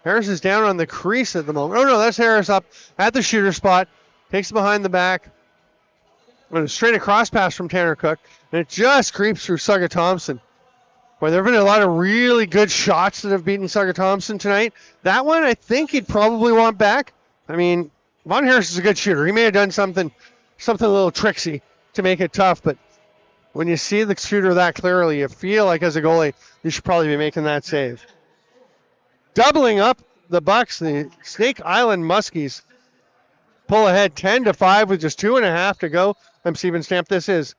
Harris is down on the crease at the moment. Oh, no, that's Harris up at the shooter spot. Takes it behind the back. And a straight across pass from Tanner Cook. And it just creeps through Sugga Thompson. Boy, there have been a lot of really good shots that have beaten Sugga Thompson tonight. That one, I think he'd probably want back. I mean, Vaughn Harris is a good shooter. He may have done something a little tricksy to make it tough, but when you see the shooter that clearly, you feel like as a goalie, you should probably be making that save. Doubling up the Bucks, the Snake Island Muskies pull ahead 10-5 with just 2.5 to go. I'm Steven Stamp. This is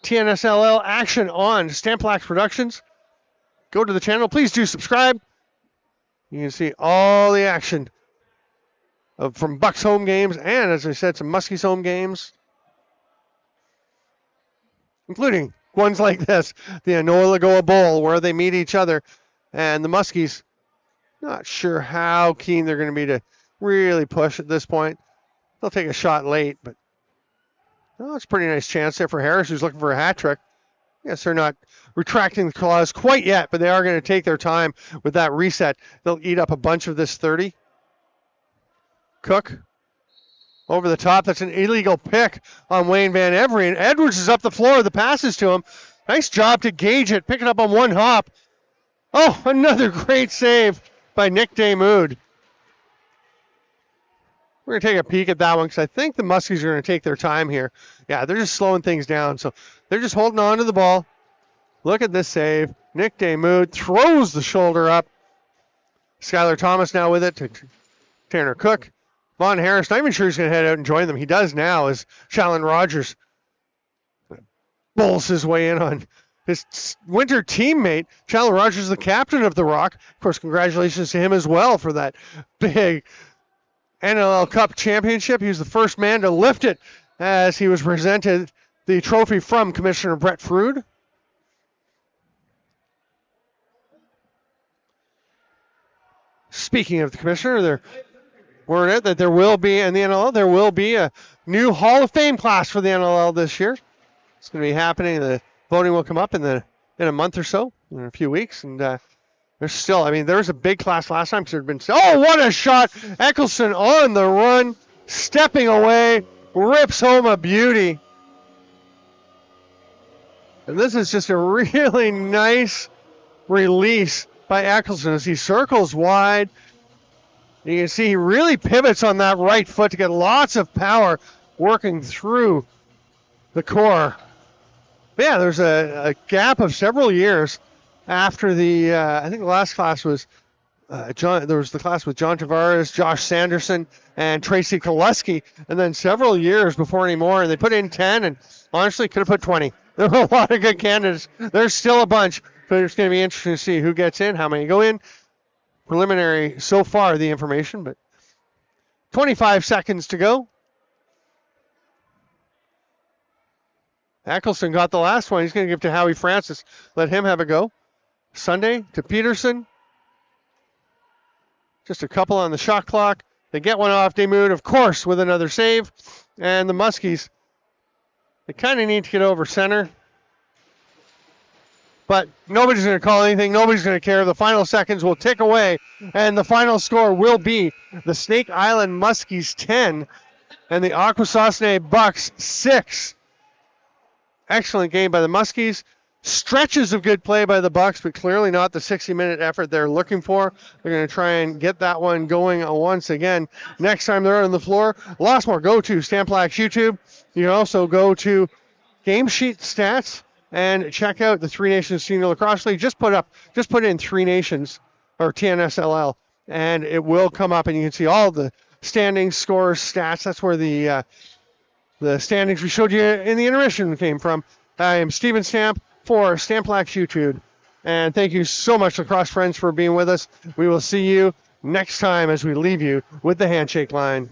TNSLL Action on Stamplax Productions. Go to the channel. Please do subscribe. You can see all the action from Bucks home games and, as I said, some Muskies home games, including ones like this, the Anoilagoa Bowl, where they meet each other. And the Muskies, not sure how keen they're going to be to really push at this point. They'll take a shot late, but Oh, it's a pretty nice chance there for Harris, who's looking for a hat trick. Yes, they're not retracting the clause quite yet, but they are going to take their time with that reset. They'll eat up a bunch of this 30. Cook over the top. That's an illegal pick on Wayne Van Every. And Edwards is up the floor. The passes to him. Nice job to gauge it. Pick it up on one hop. Oh, another great save by Nick Damoud. We're going to take a peek at that one because I think the Muskies are going to take their time here. Yeah, they're just slowing things down. So they're just holding on to the ball. Look at this save. Nick Damoud throws the shoulder up. Skylar Thomas now with it to Tanner Cook. Vaughn Harris, not even sure he's going to head out and join them. He does now as Shalon Rogers bowls his way in on his winter teammate. Shalon Rogers is the captain of the Rock. Of course, congratulations to him as well for that big NLL Cup championship. He was the first man to lift it as he was presented the trophy from Commissioner Brett Frood. Speaking of the commissioner, there word out that there will be in the NLL, there will be a new Hall of Fame class for the NLL this year. It's going to be happening. The voting will come up in a month or so, in a few weeks, and there's still, I mean, there was a big class last time because there had been, oh, what a shot! Eccleston on the run, stepping away, rips home a beauty. And this is just a really nice release by Eccleston as he circles wide. You can see he really pivots on that right foot to get lots of power working through the core. But yeah, there's a gap of several years after the, I think the last class was there was the class with John Tavares, Josh Sanderson, and Tracy Koleski, and then several years before anymore, and they put in 10, and honestly could have put 20. There were a lot of good candidates. There's still a bunch, but it's going to be interesting to see who gets in, how many go in. Preliminary so far, the information, but 25 seconds to go. Eccleston got the last one. He's going to give to Howie Francis. Let him have a go. Sunday to Peterson. Just a couple on the shot clock. They get one off. Damoud, of course, with another save. And the Muskies, they kind of need to get over center. But nobody's going to call anything. Nobody's going to care. The final seconds will tick away. And the final score will be the Snake Island Muskies 10 and the Akwesasne Bucks 6. Excellent game by the Muskies. Stretches of good play by the Bucks, but clearly not the 60-minute effort they're looking for. They're going to try and get that one going once again. Next time they're on the floor, lots more. Go to Stamplax YouTube. You can also go to Game Sheet Stats and check out the Three Nations Senior Lacrosse League. Just put in Three Nations or TNSLL, and it will come up, and you can see all the standings, scores, stats. That's where the standings we showed you in the intermission came from. I am Steven Stamp for Stamplax YouTube, and thank you so much, lacrosse friends, for being with us. We will see you next time as we leave you with the handshake line.